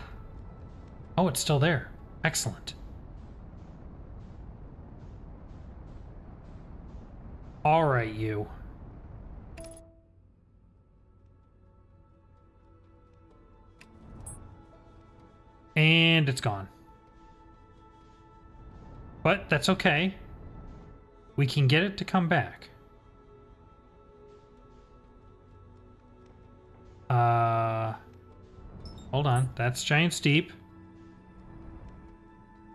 Oh, it's still there. Excellent. All right, you. And it's gone. But that's okay. We can get it to come back. Hold on. That's giant steep.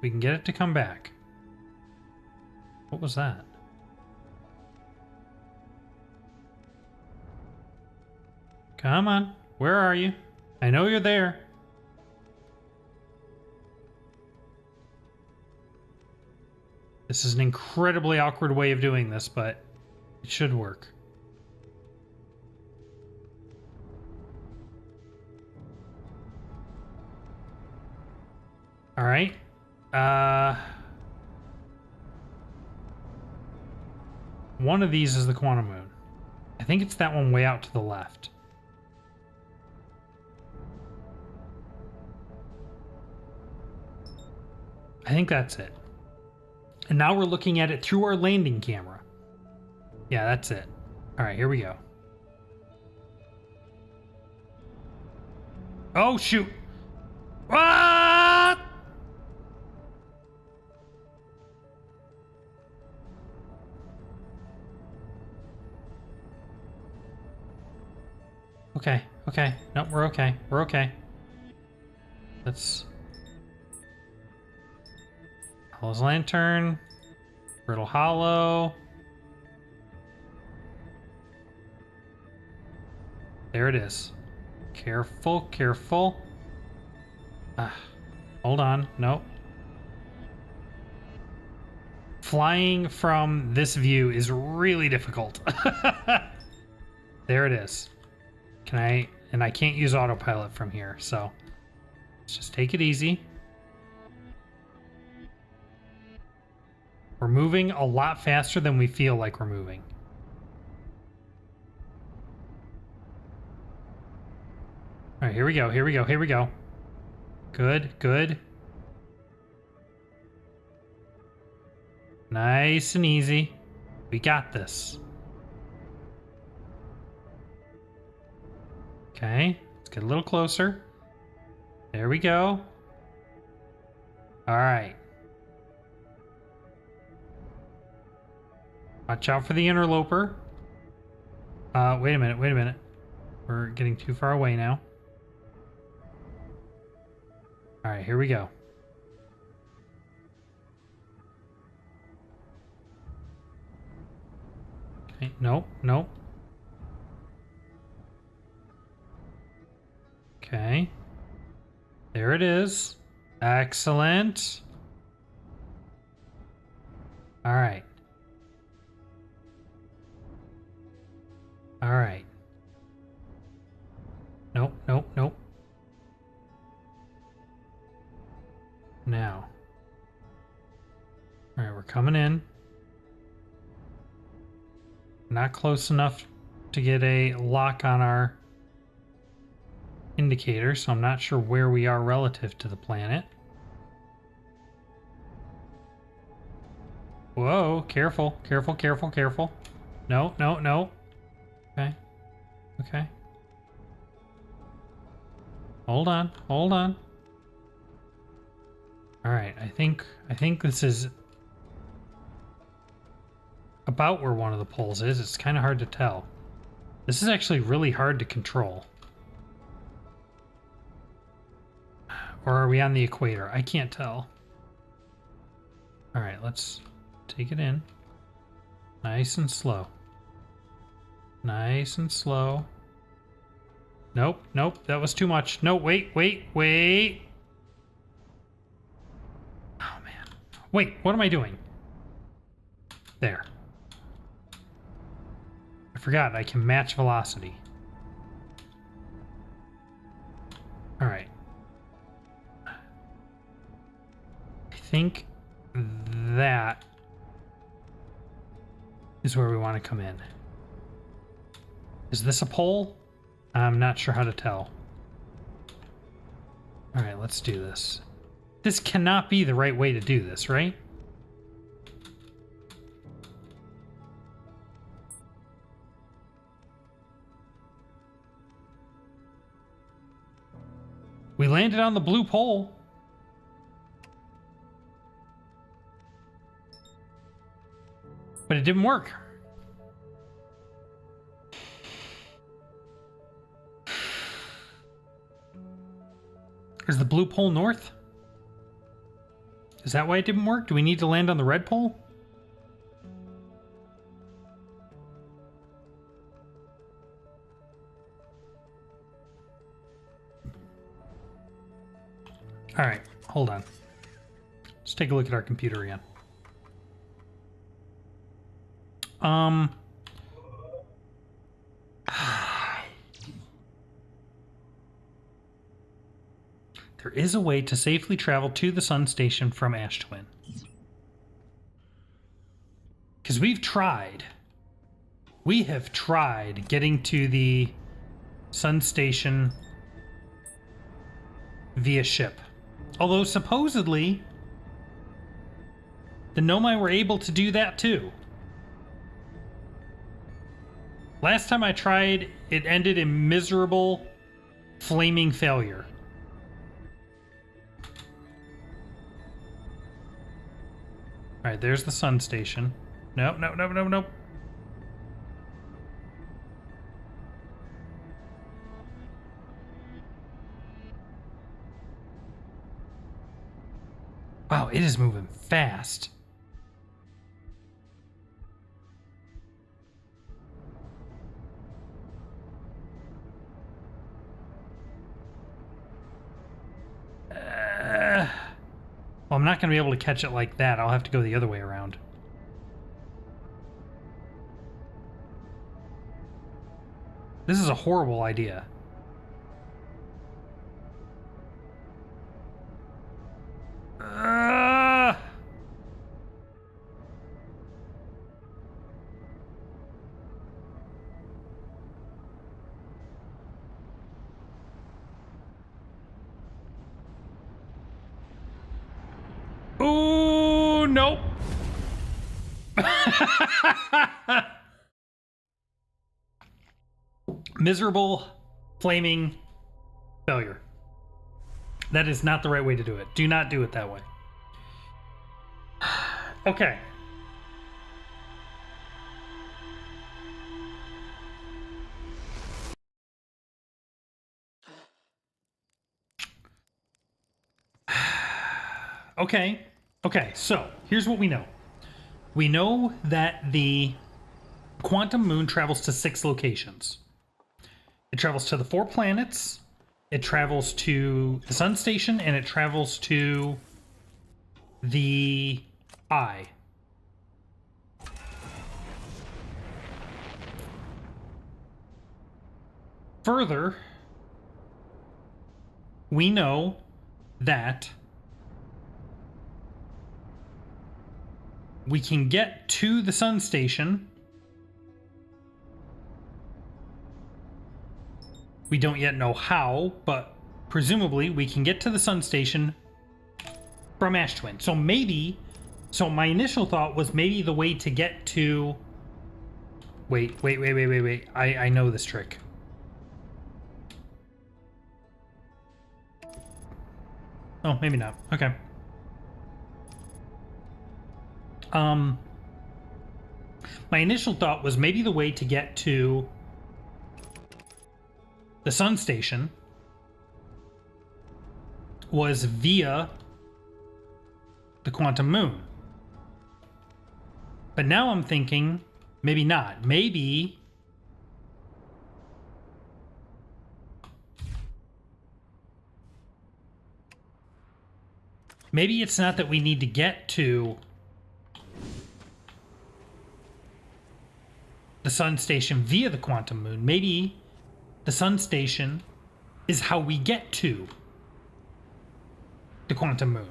We can get it to come back. What was that? Come on. Where are you? I know you're there. This is an incredibly awkward way of doing this, but it should work. All right. One of these is the quantum moon. I think it's that one way out to the left. I think that's it. And now we're looking at it through our landing camera. Yeah, that's it. All right, here we go. Oh, shoot. Ah! Okay, okay. No, we're okay. We're okay. Let's... Hollow's Lantern. Brittle Hollow. There it is. Careful, careful. Hold on. Nope. Flying from this view is really difficult. There it is. Can I... And I can't use autopilot from here, so... Let's just take it easy. We're moving a lot faster than we feel like we're moving. All right, here we go, here we go, here we go. Good, good. Nice and easy. We got this. Okay, let's get a little closer. There we go. All right. Watch out for the interloper. Wait a minute, wait a minute. We're getting too far away now. All right, here we go. Okay, nope, nope. Okay. There it is. Excellent. All right. All right. Nope, nope, nope. Now. All right, we're coming in. Not close enough to get a lock on our indicator, so I'm not sure where we are relative to the planet. Whoa, careful, careful, careful, careful. No, no, no. Okay. Okay. Hold on, hold on. All right, I think this is about where one of the poles is. It's kind of hard to tell. This is actually really hard to control. Or are we on the equator? I can't tell. All right, let's take it in. Nice and slow. Nice and slow. Nope, nope, that was too much. No, wait, wait, wait. Oh, man. Wait, what am I doing? There. I forgot I can match velocity. All right. I think that is where we want to come in. Is this a pole? I'm not sure how to tell. All right, let's do this. This cannot be the right way to do this, right? We landed on the blue pole. But it didn't work. Is the blue pole north? Is that why it didn't work? Do we need to land on the red pole? All right, hold on. Let's take a look at our computer again. There is a way to safely travel to the sun station from Ash Twin. Because we've tried. We have tried getting to the sun station via ship. Although supposedly the Nomai were able to do that too. Last time I tried, it ended in miserable, flaming failure. Alright, there's the sun station. Nope, nope, nope, nope, nope. Wow, it is moving fast. Well, I'm not going to be able to catch it like that. I'll have to go the other way around. This is a horrible idea. Ooh, nope. Miserable, flaming failure. That is not the right way to do it. Do not do it that way. Okay. Okay. Okay, so here's what we know. We know that the quantum moon travels to 6 locations. It travels to the 4 planets, it travels to the sun station, and it travels to the eye. Further, we know that we can get to the sun station. We don't yet know how, but presumably we can get to the sun station from Ash Twin. So my initial thought was maybe the way to get to... Wait. I know this trick. Oh, maybe not. Okay. My initial thought was maybe the way to get to the sun station was via the quantum moon. But now I'm thinking maybe not. Maybe it's not that we need to get to the sun station via the quantum moon. Maybe the sun station is how we get to the quantum moon.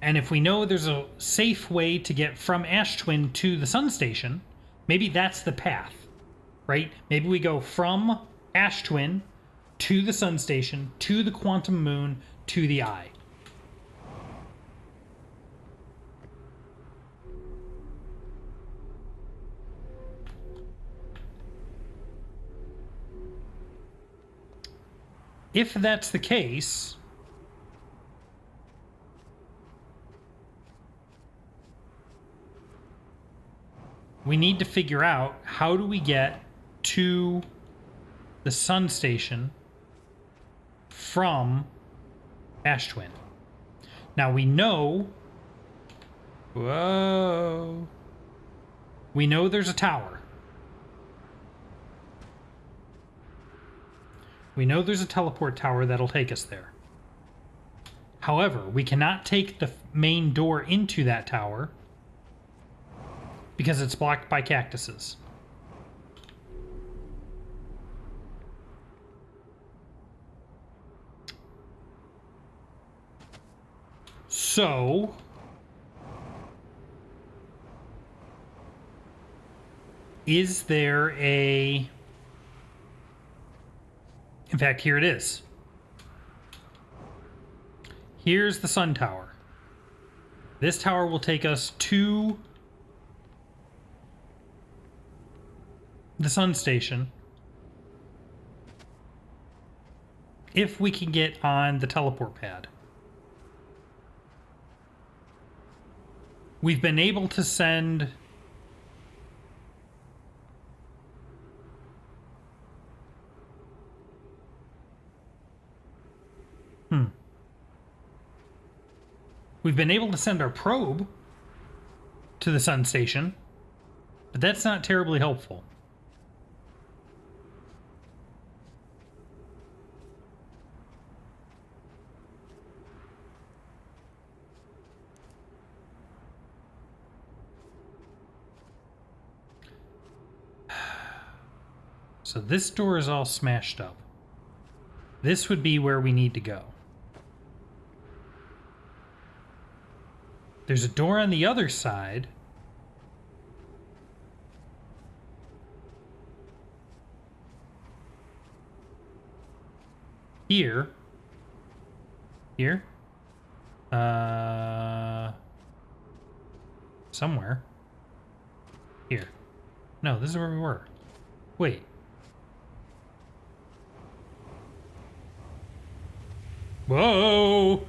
And if we know there's a safe way to get from Ash Twin to the sun station, maybe that's the path, right? Maybe we go from Ash Twin to the sun station, to the quantum moon, to the eye. If that's the case, we need to figure out how do we get to the sun station from Ash Twin. Now we know... Whoa. We know there's a tower. We know there's a teleport tower that'll take us there. However, we cannot take the main door into that tower because it's blocked by cactuses. So... is there a... In fact, here it is. Here's the sun tower. This tower will take us to the sun station if we can get on the teleport pad. We've been able to send... We've been able to send our probe to the sun station, but that's not terribly helpful. So this door is all smashed up. This would be where we need to go. There's a door on the other side. Here. Here. Somewhere. Here. No, this is where we were. Wait. Whoa!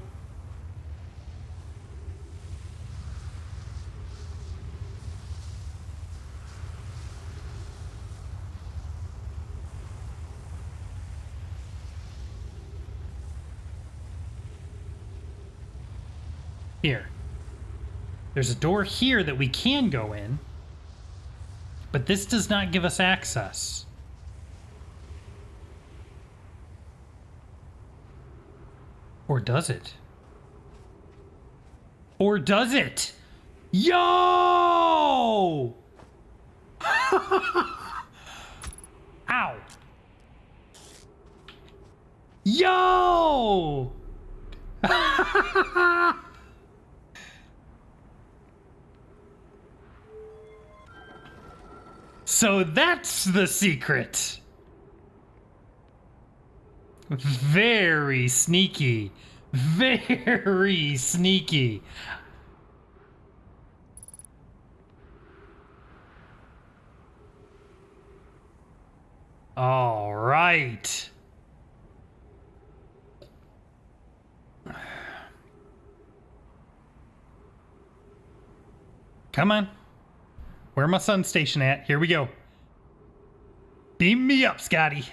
Here. There's a door here that we can go in, but this does not give us access. Or does it? Or does it? Yo! Ow. Yo! So that's the secret. Very sneaky. Very sneaky. All right. Come on. Where my sun station at? Here we go. Beam me up, Scotty.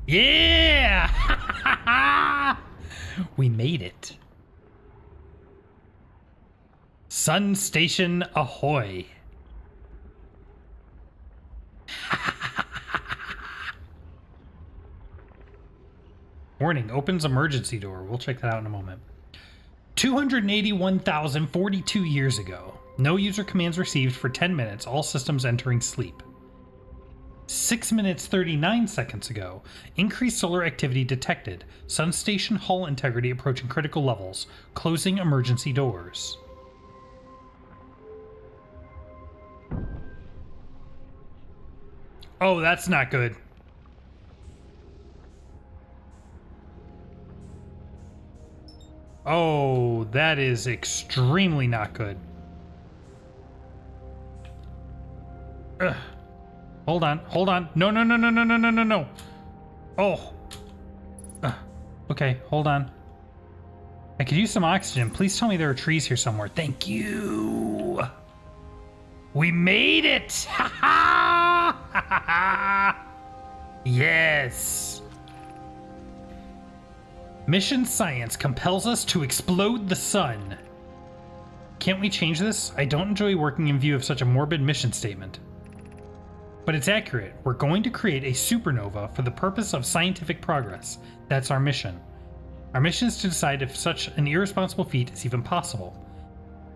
Yeah! We made it. Sun station ahoy. Warning, opens emergency door. We'll check that out in a moment. 281,042 years ago. No user commands received for 10 minutes, all systems entering sleep. 6 minutes 39 seconds ago. Increased solar activity detected. Sun station hull integrity approaching critical levels. Closing emergency doors. Oh, that's not good. Oh, that is extremely not good. Ugh. Hold on, hold on. No, no, no, no, no, no, no, no, no. Oh. Okay, hold on. I could use some oxygen. Please tell me there are trees here somewhere. Thank you. We made it. Ha ha. Ha ha. Yes. Mission science compels us to explode the sun. Can't we change this? I don't enjoy working in view of such a morbid mission statement. But it's accurate. We're going to create a supernova for the purpose of scientific progress. That's our mission. Our mission is to decide if such an irresponsible feat is even possible.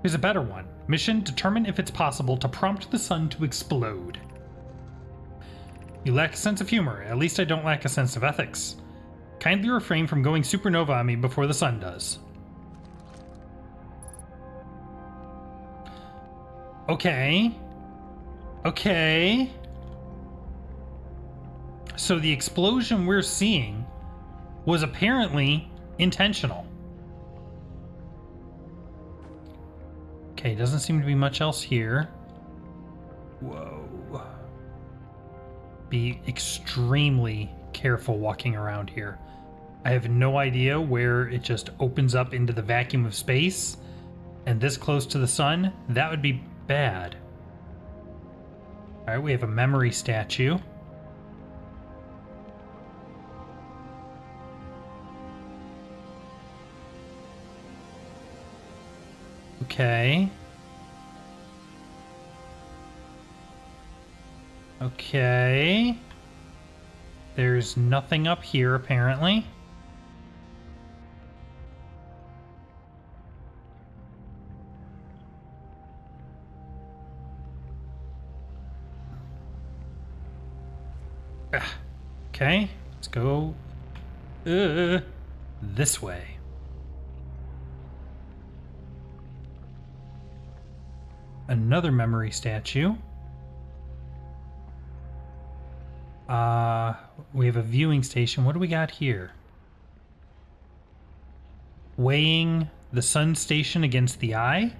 Here's a better one. Mission: determine if it's possible to prompt the sun to explode. You lack a sense of humor. At least I don't lack a sense of ethics. Kindly refrain from going supernova on me before the sun does. Okay. Okay. So the explosion we're seeing was apparently intentional. Okay, doesn't seem to be much else here. Whoa. Be extremely careful walking around here. I have no idea where it just opens up into the vacuum of space, and this close to the sun, that would be bad. Alright, we have a memory statue. Okay. Okay. There's nothing up here, apparently. Okay, let's go this way. Another memory statue. We have a viewing station. What do we got here? Weighing the sun station against the eye?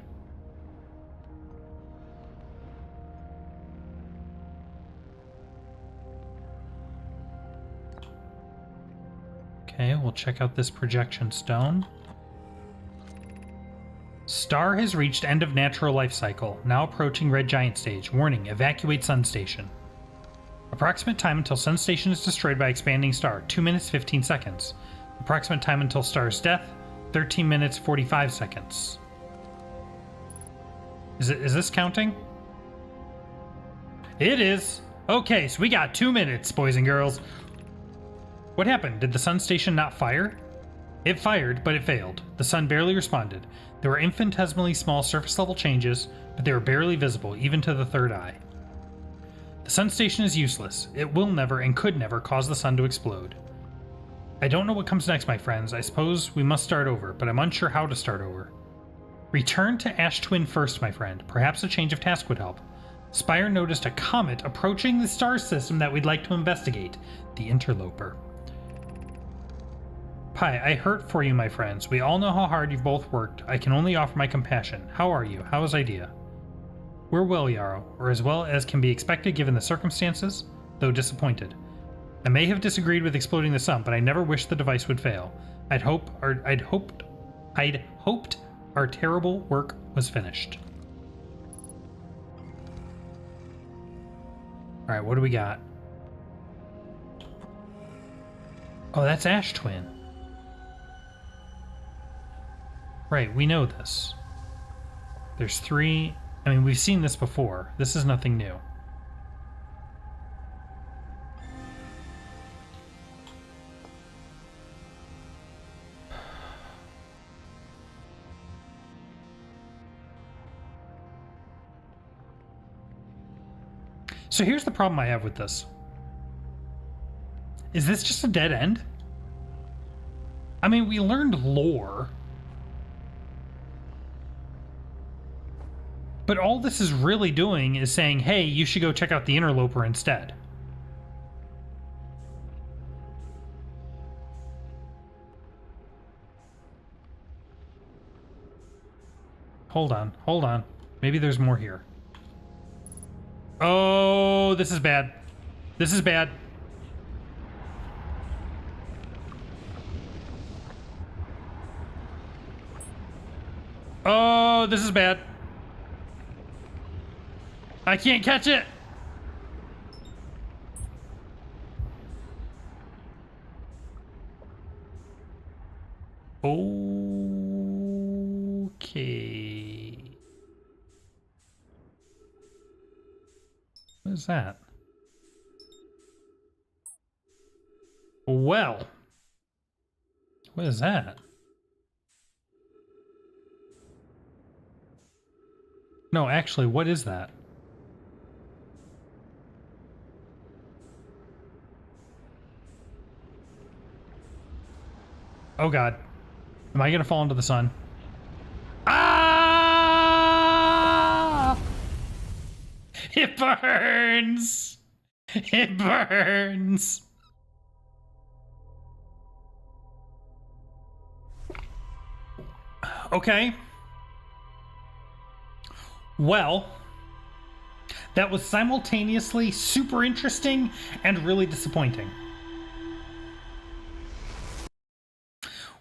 Okay, we'll check out this projection stone. Star has reached end of natural life cycle, now approaching red giant stage. Warning, evacuate sun station. Approximate time until sun station is destroyed by expanding star, 2 minutes 15 seconds. Approximate time until star's death, 13 minutes 45 seconds. Is this counting? It is. Okay, so we got 2 minutes, boys and girls. What happened? Did the sun station not fire? It fired, but it failed. The sun barely responded. There were infinitesimally small surface level changes, but they were barely visible, even to the third eye. The sun station is useless. It will never and could never cause the sun to explode. I don't know what comes next, my friends. I suppose we must start over, but I'm unsure how to start over. Return to Ash Twin first, my friend. Perhaps a change of task would help. Spire noticed a comet approaching the star system that we'd like to investigate. The Interloper. Pi, I hurt for you, my friends. We all know how hard you've both worked. I can only offer my compassion. How are you? How is Idea? We're well, Yarrow, or as well as can be expected given the circumstances, though disappointed. I may have disagreed with exploding the sun, but I never wished the device would fail. I'd hoped our terrible work was finished. All right, what do we got? Oh, that's Ash Twin. Right, we know this. There's 3. I mean, we've seen this before. This is nothing new. So here's the problem I have with this. Is this just a dead end? I mean, we learned lore. But all this is really doing is saying, hey, you should go check out the Interloper instead. Hold on, hold on. Maybe there's more here. Oh, this is bad. This is bad. Oh, this is bad. I can't catch it. Okay. What is that? Well. What is that? No, actually, what is that? Oh god. Am I gonna fall into the sun? Ah! It burns! It burns! Okay. Well, that was simultaneously super interesting and really disappointing.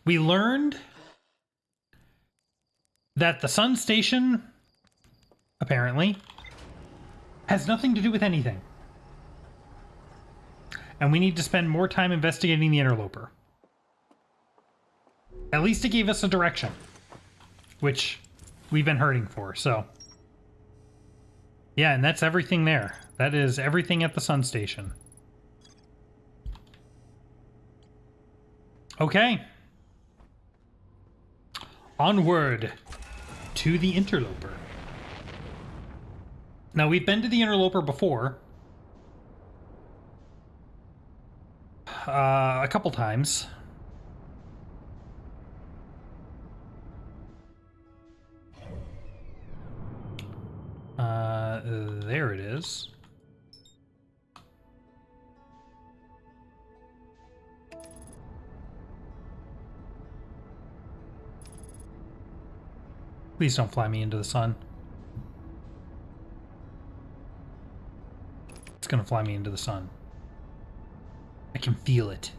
We learned that the sun station, apparently, has nothing to do with anything. And we need to spend more time investigating the Interloper. At least it gave us a direction, which we've been hurting for, so. Yeah, and that's everything there. That is everything at the sun station. Okay. Onward to the Interloper. Now, we've been to the Interloper before. A couple times. There it is. Please don't fly me into the sun. It's gonna fly me into the sun. I can feel it.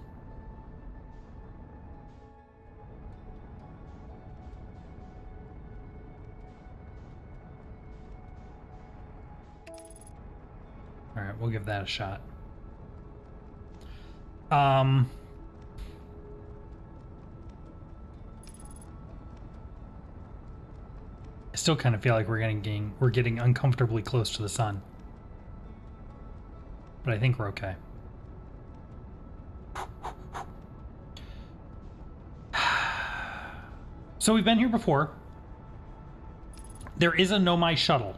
All right, we'll give that a shot. I still kind of feel like we're getting uncomfortably close to the sun. But I think we're okay. So we've been here before. There is a Nomai shuttle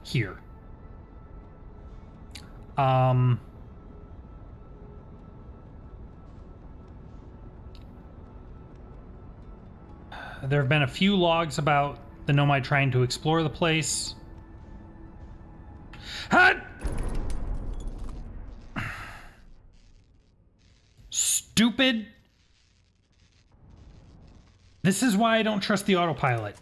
here. There have been a few logs about the Nomai trying to explore the place. Ah! Stupid. This is why I don't trust the autopilot.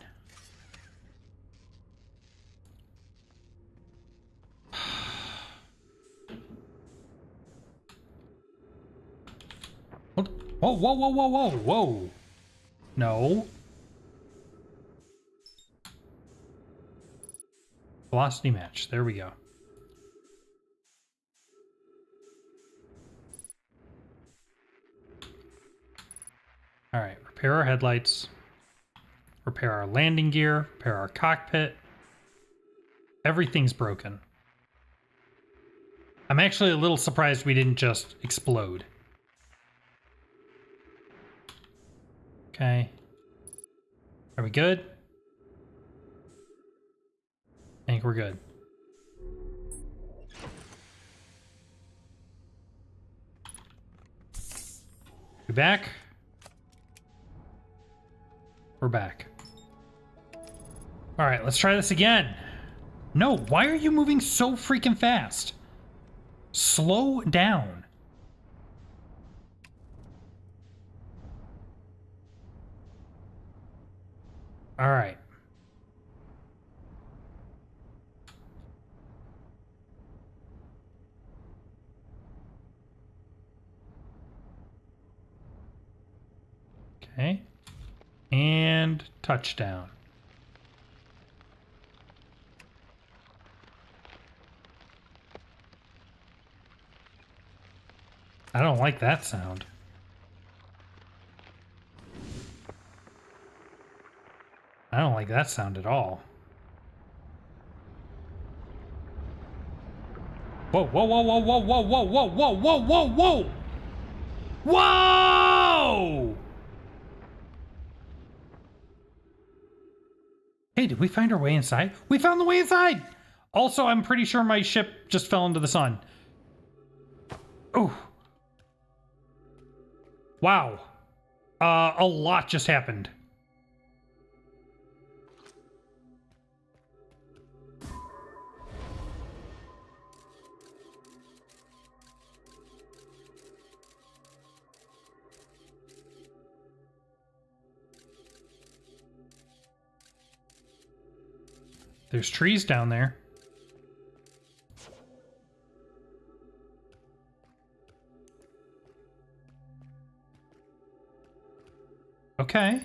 Whoa, whoa, whoa, whoa, whoa, whoa. No. Velocity match. There we go. All right, repair our headlights, repair our landing gear, repair our cockpit. Everything's broken. I'm actually a little surprised we didn't just explode. Okay. Are we good? I think we're good. We back? We're back. All right, let's try this again. No, why are you moving so freaking fast? Slow down. All right. Okay. And touchdown. I don't like that sound. I don't like that sound at all. Whoa, whoa, whoa, whoa, whoa, whoa, whoa, whoa, whoa, whoa, whoa, whoa! Whoa! Hey, did we find our way inside? We found the way inside! Also, I'm pretty sure my ship just fell into the sun. Oh. Wow. A lot just happened. There's trees down there. Okay.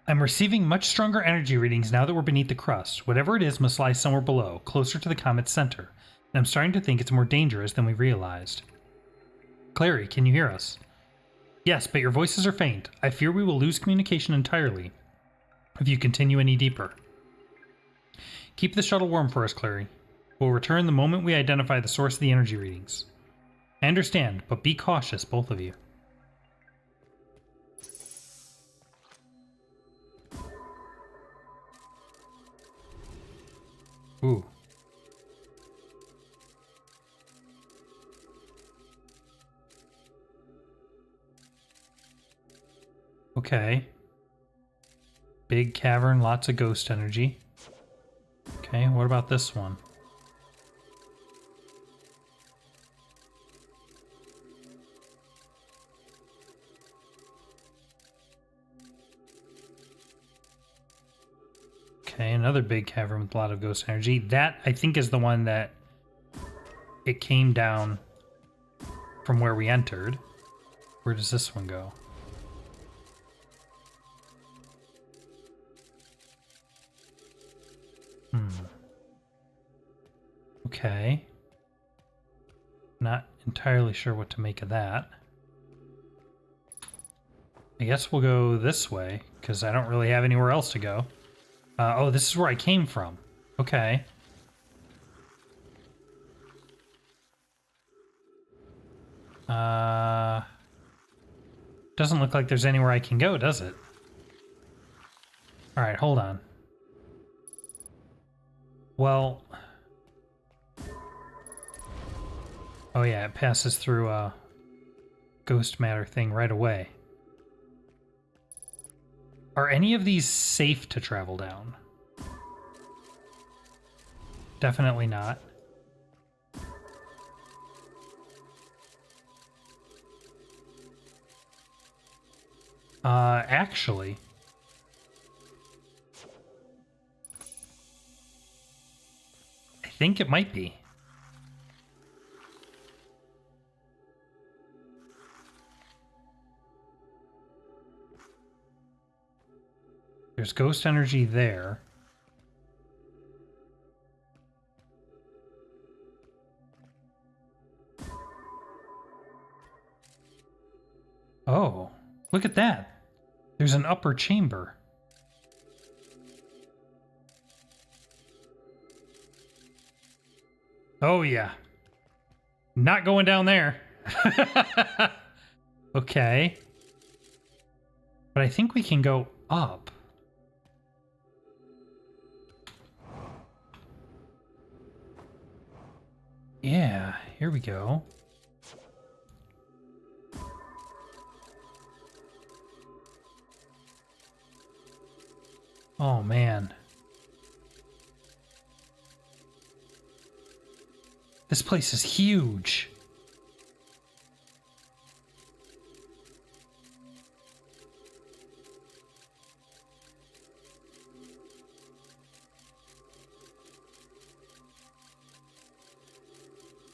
I'm receiving much stronger energy readings now that we're beneath the crust. Whatever it is must lie somewhere below, closer to the comet's center. And I'm starting to think it's more dangerous than we realized. Clary, can you hear us? Yes, but your voices are faint. I fear we will lose communication entirely if you continue any deeper. Keep the shuttle warm for us, Clary. We'll return the moment we identify the source of the energy readings. I understand, but be cautious, both of you. Ooh. Okay. Big cavern, lots of ghost energy. Okay, what about this one? Okay, another big cavern with a lot of ghost energy. That, I think, is the one that it came down from where we entered. Where does this one go? Okay. Not entirely sure what to make of that. I guess we'll go this way, because I don't really have anywhere else to go. Oh, this is where I came from. Okay. Doesn't look like there's anywhere I can go, does it? Alright, hold on. Well... Oh yeah, it passes through a ghost matter thing right away. Are any of these safe to travel down? Definitely not. Actually... I think it might be. There's ghost energy there. Oh, look at that. There's an upper chamber. Oh, yeah. Not going down there. Okay. But I think we can go up. Yeah, here we go. Oh, man. This place is huge.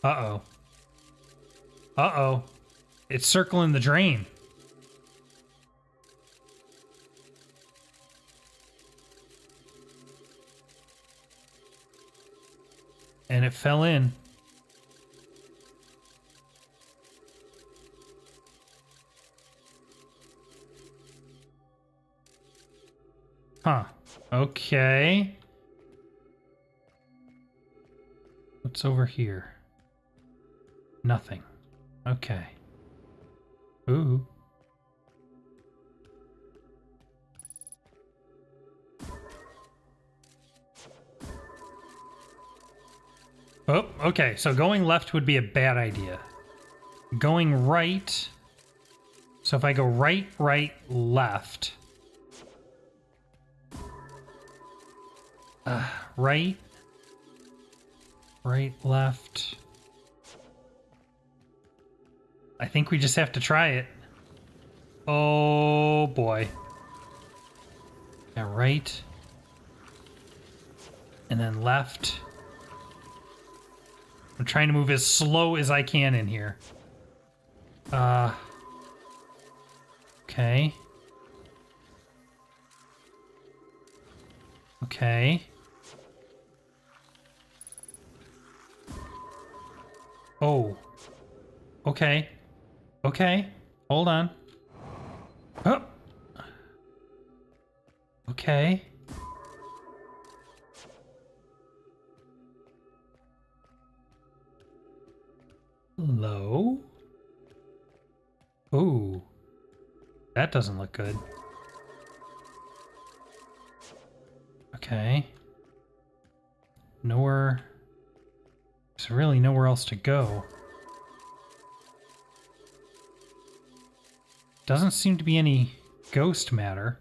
Uh-oh. Uh-oh. It's circling the drain. And it fell in. Huh. Okay. What's over here? Nothing. Okay. Ooh. Oh, okay. So going left would be a bad idea. Going right. So if I go right, right, left. Right. Right, left. I think we just have to try it. Oh boy. Yeah, right. And then left. I'm trying to move as slow as I can in here. Okay. Okay. Oh. Okay. Okay. Hold on. Oh. Okay. Hello? Ooh. That doesn't look good. Okay. Nowhere... There's really nowhere else to go. Doesn't seem to be any ghost matter.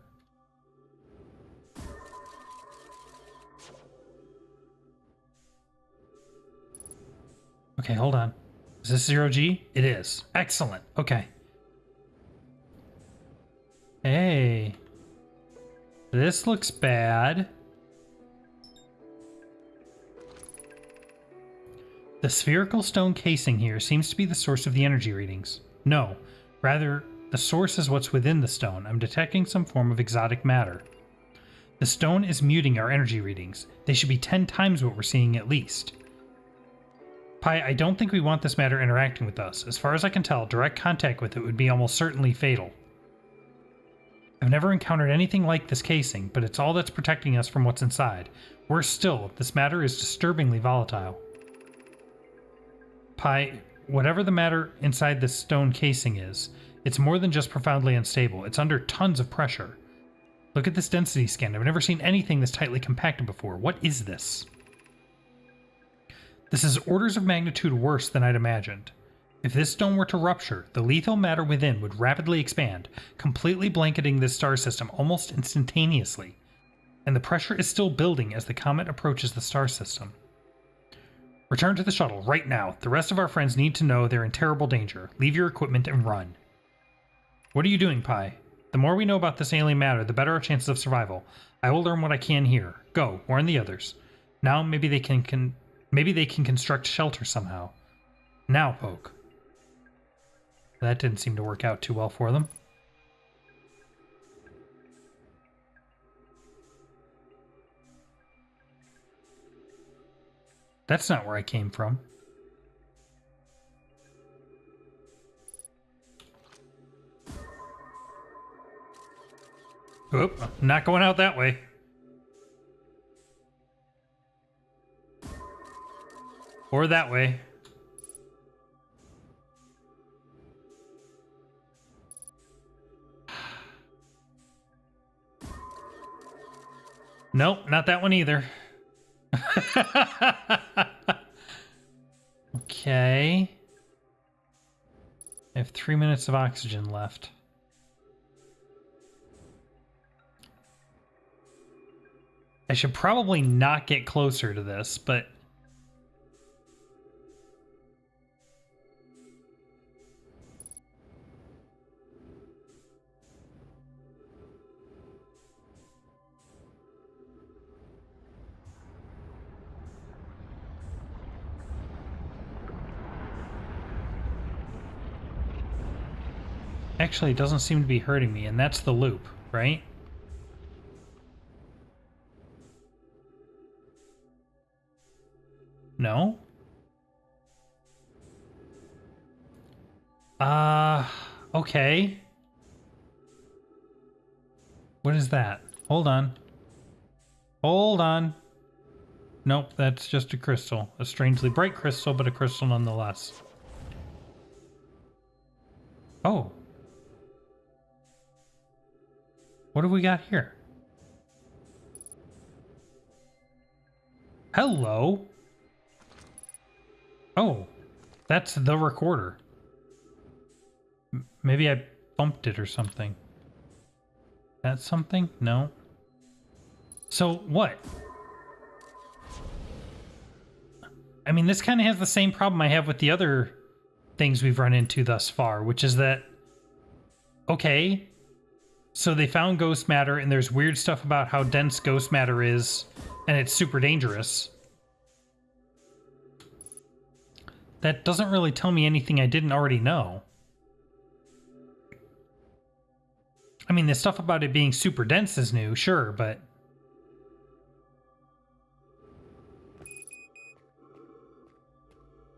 Okay, hold on. Is this 0G? It is. Excellent. Okay. Hey. This looks bad. The spherical stone casing here seems to be the source of the energy readings. No, rather, the source is what's within the stone. I'm detecting some form of exotic matter. The stone is muting our energy readings. They should be 10 times what we're seeing at least. Pi, I don't think we want this matter interacting with us. As far as I can tell, direct contact with it would be almost certainly fatal. I've never encountered anything like this casing, but it's all that's protecting us from what's inside. Worse still, this matter is disturbingly volatile. Pi, Whatever the matter inside this stone casing is, it's more than just profoundly unstable. It's under tons of pressure. Look at this density scan. I've never seen anything this tightly compacted before. What is this? This is orders of magnitude worse than I'd imagined. If this stone were to rupture, the lethal matter within would rapidly expand, completely blanketing this star system almost instantaneously. And the pressure is still building as the comet approaches the star system. Return to the shuttle right now. The rest of our friends need to know they're in terrible danger. Leave your equipment and run. What are you doing, Pi? The more we know about this alien matter, the better our chances of survival. I will learn what I can here. Go, warn the others. Now maybe they can construct shelter somehow. Now, Poke. That didn't seem to work out too well for them. That's not where I came from. Oop, not going out that way. Or that way. Nope, not that one either. Okay. I have 3 minutes of oxygen left. I should probably not get closer to this, but... Actually, it doesn't seem to be hurting me, and that's the loop, right? No? Okay. What is that? Hold on. Hold on. Nope, that's just a crystal. A strangely bright crystal, but a crystal nonetheless. Oh. What have we got here? Hello. Oh, that's the recorder. Maybe I bumped it or something. That's something? No. So what? I mean, this kind of has the same problem I have with the other things we've run into thus far, which is that, okay, so they found ghost matter and there's weird stuff about how dense ghost matter is and it's super dangerous. That doesn't really tell me anything I didn't already know. I mean, the stuff about it being super dense is new, sure, but...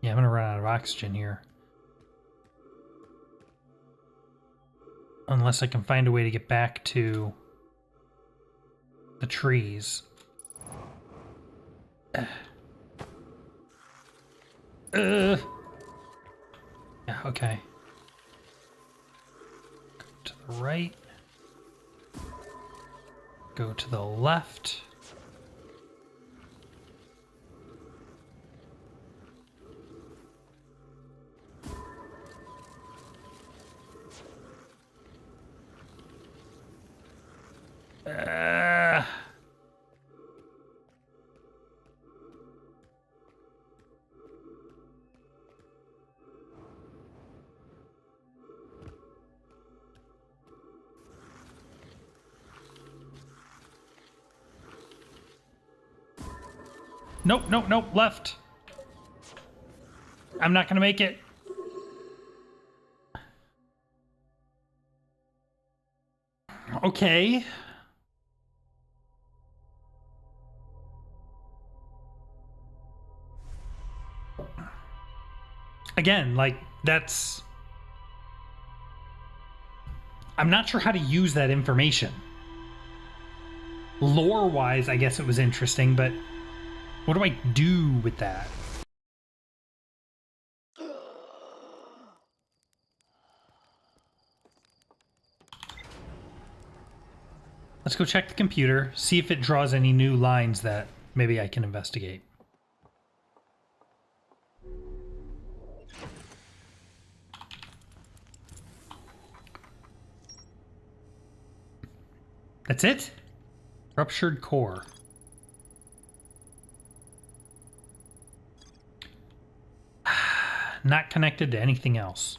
Yeah, I'm gonna run out of oxygen here. Unless I can find a way to get back to the trees. Yeah, okay. Go to the right. Go to the left. Nope, nope, nope, left. I'm not gonna make it. Okay. Again, like, that's... I'm not sure how to use that information. Lore-wise, I guess it was interesting, but what do I do with that? Let's go check the computer, see if it draws any new lines that maybe I can investigate. That's it? Ruptured core. Not connected to anything else.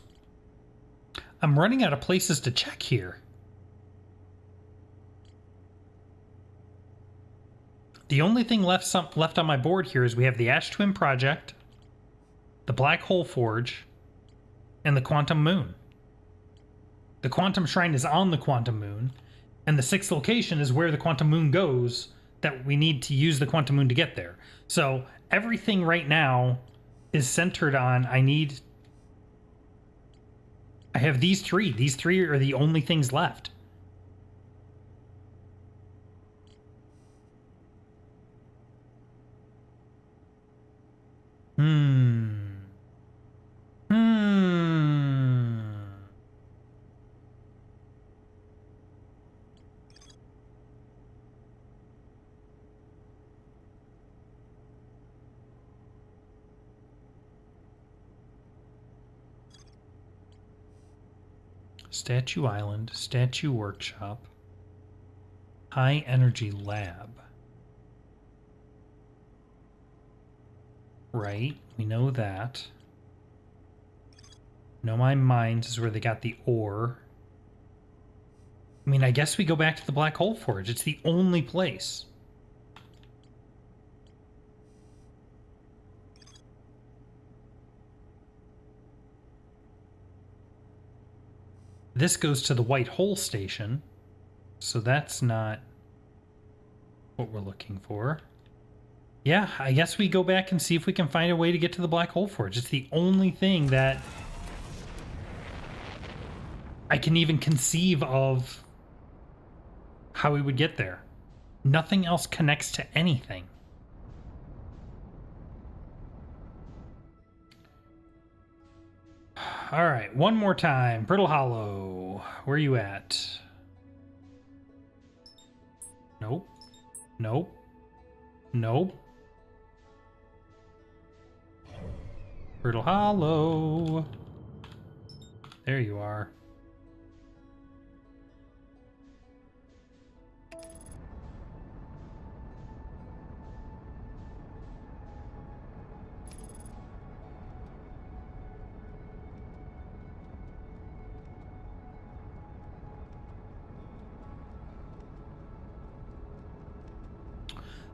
I'm running out of places to check here. The only thing left on my board here is we have the Ash Twin Project, the Black Hole Forge, and the Quantum Moon. The Quantum Shrine is on the Quantum Moon, and the sixth location is where the Quantum Moon goes that we need to use the Quantum Moon to get there. So everything right now is centered on I have these three. These three are the only things left. Statue Island, Statue Workshop, High Energy Lab. Right, we know that. Know My Mines is where they got the ore. I mean, I guess we go back to the Black Hole Forge. It's the only place. This goes to the White Hole Station, so that's not what we're looking for. Yeah, I guess we go back and see if we can find a way to get to the Black Hole Forge. It's the only thing that I can even conceive of how we would get there. Nothing else connects to anything. All right, one more time. Brittle Hollow, where are you at? Nope. Nope. Nope. Brittle Hollow. There you are.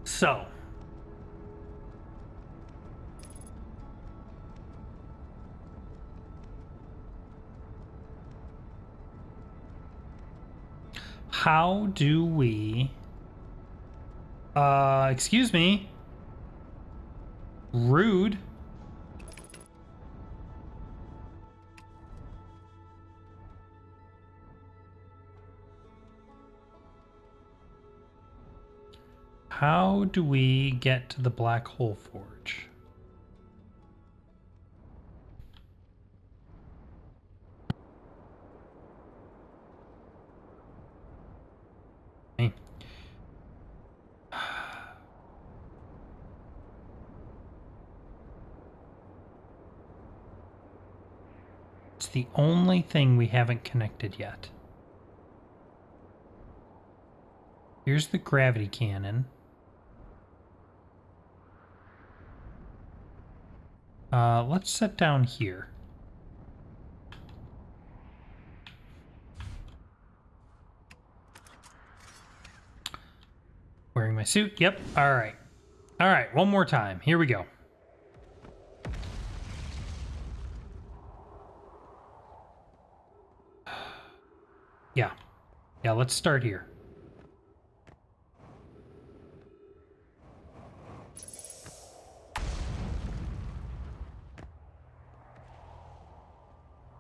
So, how do we, excuse me, rude. How do we get to the Black Hole Forge? Okay. It's the only thing we haven't connected yet. Here's the gravity cannon. Let's sit down here. Wearing my suit. Yep. All right. All right. One more time. Here we go. Yeah. Yeah, let's start here.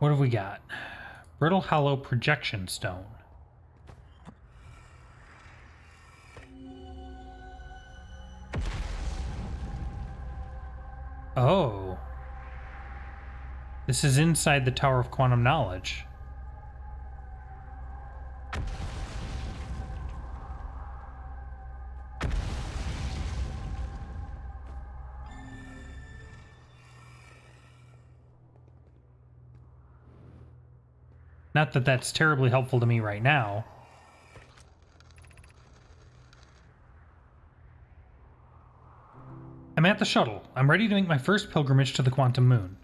What have we got? Brittle Hollow Projection Stone. Oh. This is inside the Tower of Quantum Knowledge. Not that that's terribly helpful to me right now. I'm at the shuttle. I'm ready to make my first pilgrimage to the quantum moon.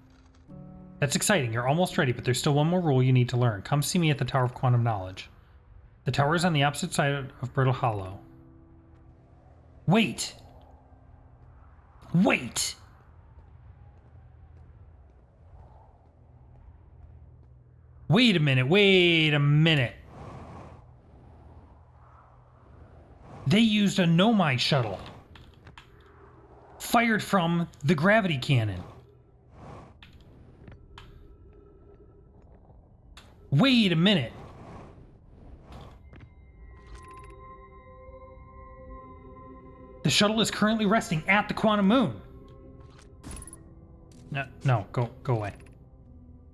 That's exciting. You're almost ready, but there's still one more rule you need to learn. Come see me at the Tower of Quantum Knowledge. The tower is on the opposite side of Brittle Hollow. Wait! Wait! Wait a minute, wait a minute. They used a Nomai shuttle. Fired from the gravity cannon. Wait a minute. The shuttle is currently resting at the quantum moon. No, go away.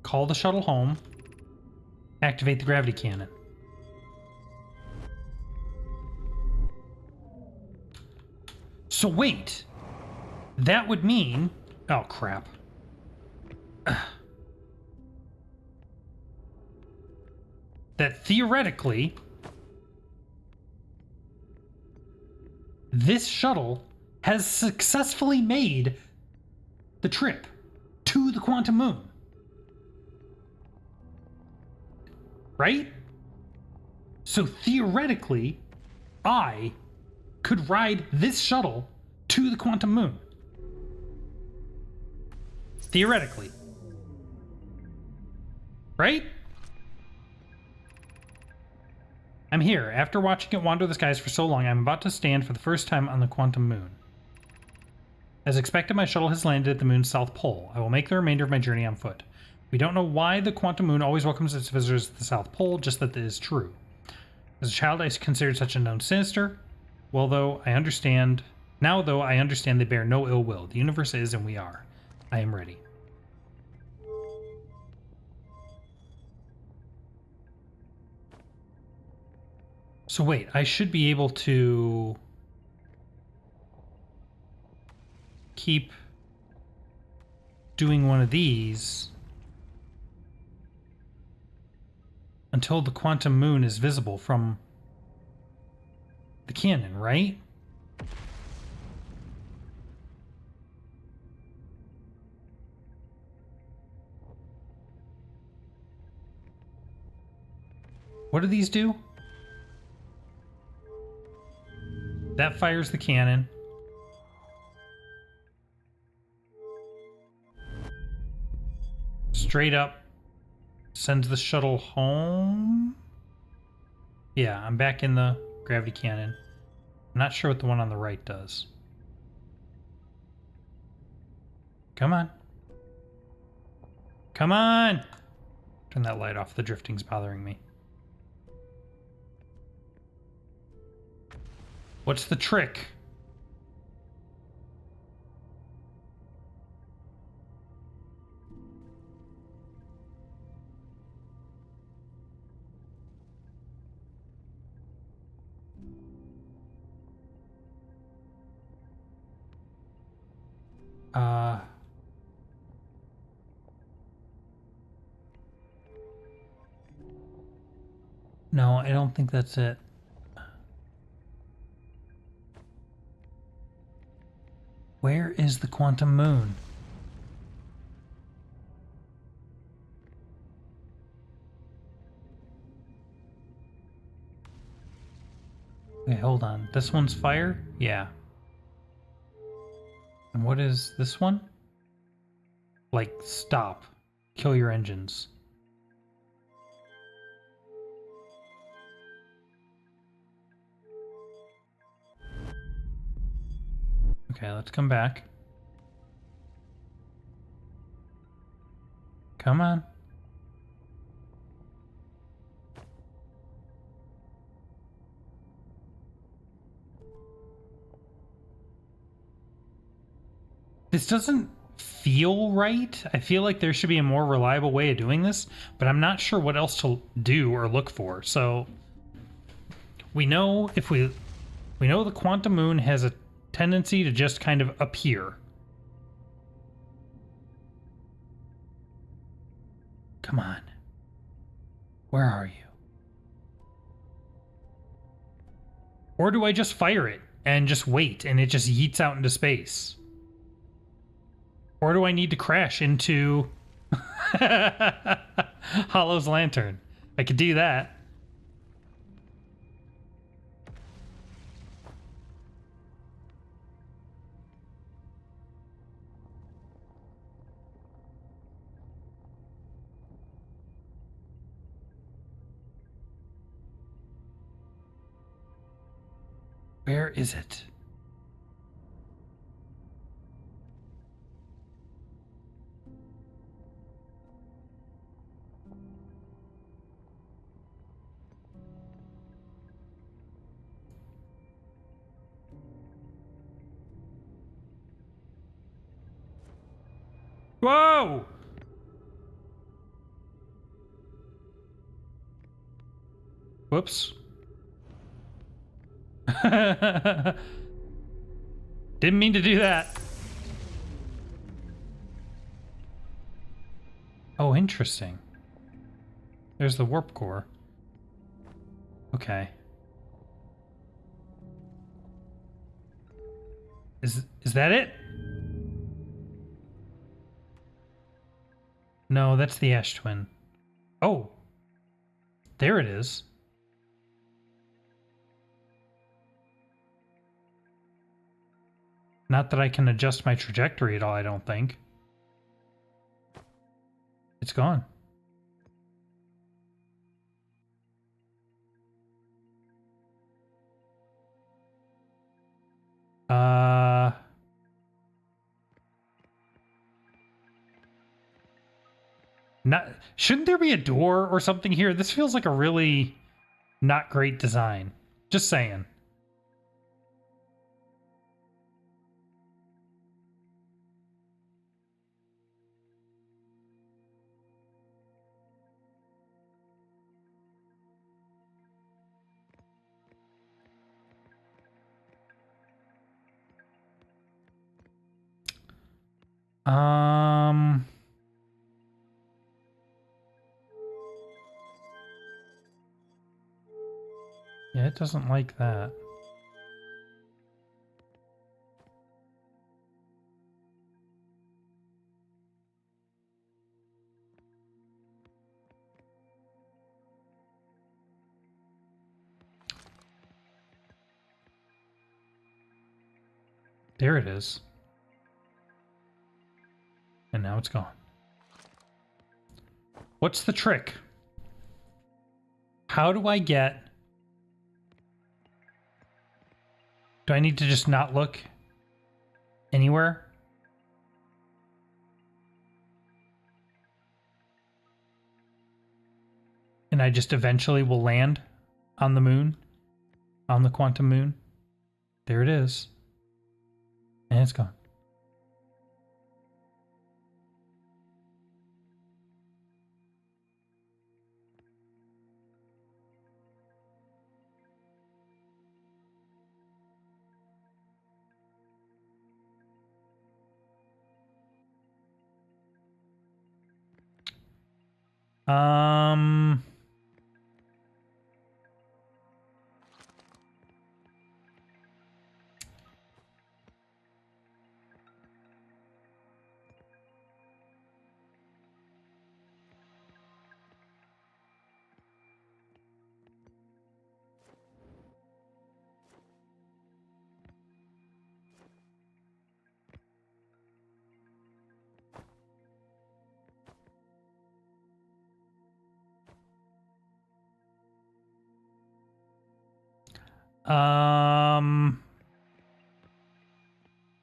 Call the shuttle home. Activate the gravity cannon. So wait. That would mean... Oh, crap. That theoretically... this shuttle has successfully made the trip to the quantum moon. Right? So theoretically, I could ride this shuttle to the quantum moon. Theoretically. Right? I'm here. After watching it wander the skies for so long, I'm about to stand for the first time on the quantum moon. As expected, my shuttle has landed at the moon's south pole. I will make the remainder of my journey on foot. We don't know why the quantum moon always welcomes its visitors at the south pole, just that it is true. As a child, I considered such a known sinister. Well, though, I understand... Now, though, I understand they bear no ill will. The universe is, and we are. I am ready. So wait, I should be able to keep doing one of these until the quantum moon is visible from the cannon, right? What do these do? That fires the cannon. Straight up sends the shuttle home. Yeah, I'm back in the gravity cannon. I'm not sure what the one on the right does. Come on. Come on! Turn that light off. The drifting's bothering me. What's the trick? No, I don't think that's it. Where is the quantum moon? Okay, hold on. This one's fire? Yeah. And what is this one? Like, stop. Kill your engines. Okay, let's come back. Come on. This doesn't feel right. I feel like there should be a more reliable way of doing this, but I'm not sure what else to do or look for. So we know we know the quantum moon has a tendency to just kind of appear. Come on. Where are you? Or do I just fire it and just wait and it just yeets out into space? Or do I need to crash into Hollow's lantern? I could do that. Where is it? Whoa! Whoops. Didn't mean to do that. Oh, interesting. There's the warp core. Okay. Is that it? No, that's the Ash Twin. Oh. There it is. Not that I can adjust my trajectory at all, I don't think. It's gone. Shouldn't there be a door or something here? This feels like a really not great design. Just saying. Yeah, it doesn't like that. There it is. And now it's gone. What's the trick? How do I get... Do I need to just not look anywhere? And I just eventually will land on the moon? On the quantum moon? There it is. And it's gone.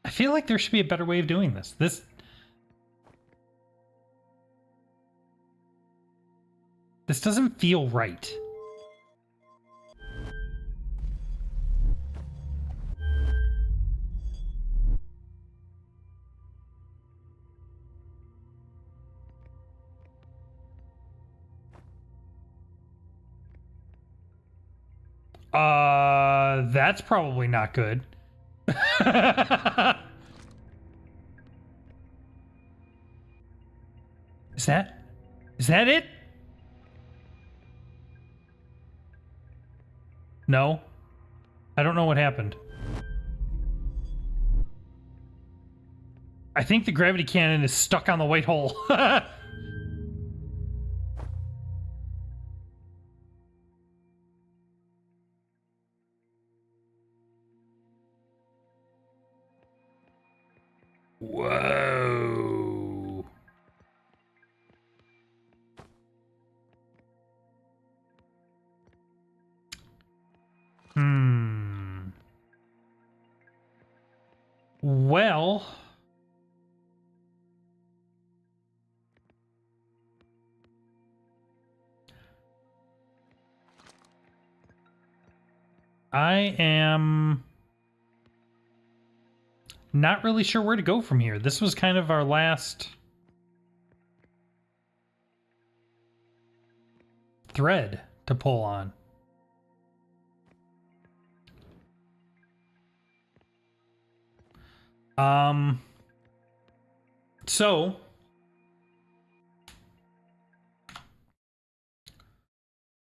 I feel like there should be a better way of doing this. This doesn't feel right. That's probably not good. Is that it? No? I don't know what happened. I think the gravity cannon is stuck on the white hole. Whoa. Well, I am not really sure where to go from here. This was kind of our last thread to pull on. So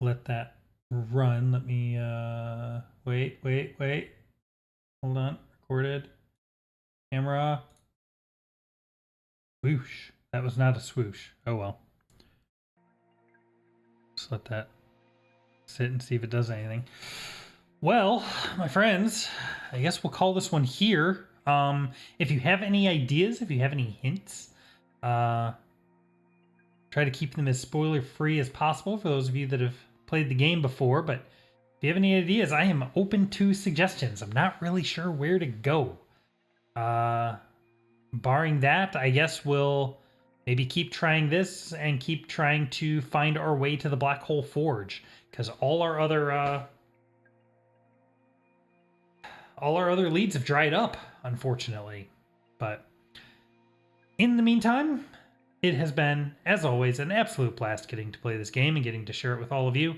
let that run. Let me wait. Hold on. Recorded. Camera. Swoosh. That was not a swoosh. Oh well. Just let that sit and see if it does anything. Well, my friends, I guess we'll call this one here. If you have any ideas, if you have any hints, try to keep them as spoiler free as possible for those of you that have played the game before. But if you have any ideas, I am open to suggestions. I'm not really sure where to go. Barring that, I guess we'll maybe keep trying this and keep trying to find our way to the Black Hole Forge, because all our other leads have dried up, unfortunately. But in the meantime, it has been, as always, an absolute blast getting to play this game and getting to share it with all of you.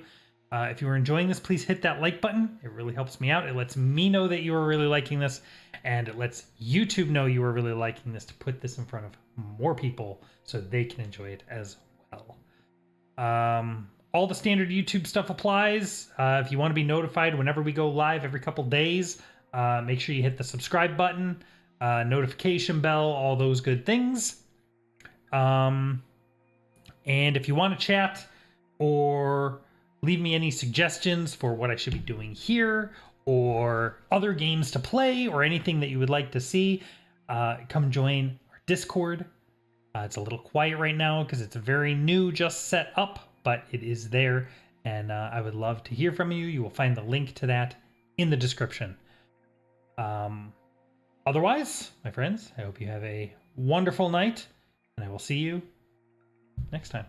If you are enjoying this, please hit that like button. It really helps me out. It lets me know that you are really liking this, and it lets YouTube know you are really liking this to put this in front of more people so they can enjoy it as well. All the standard YouTube stuff applies. If you want to be notified whenever we go live every couple days, make sure you hit the subscribe button, notification bell, all those good things. And if you want to chat or leave me any suggestions for what I should be doing here or other games to play or anything that you would like to see, come join our Discord. It's a little quiet right now because it's very new, just set up, but it is there, and I would love to hear from you. You will find the link to that in the description. Otherwise, my friends, I hope you have a wonderful night, and I will see you next time.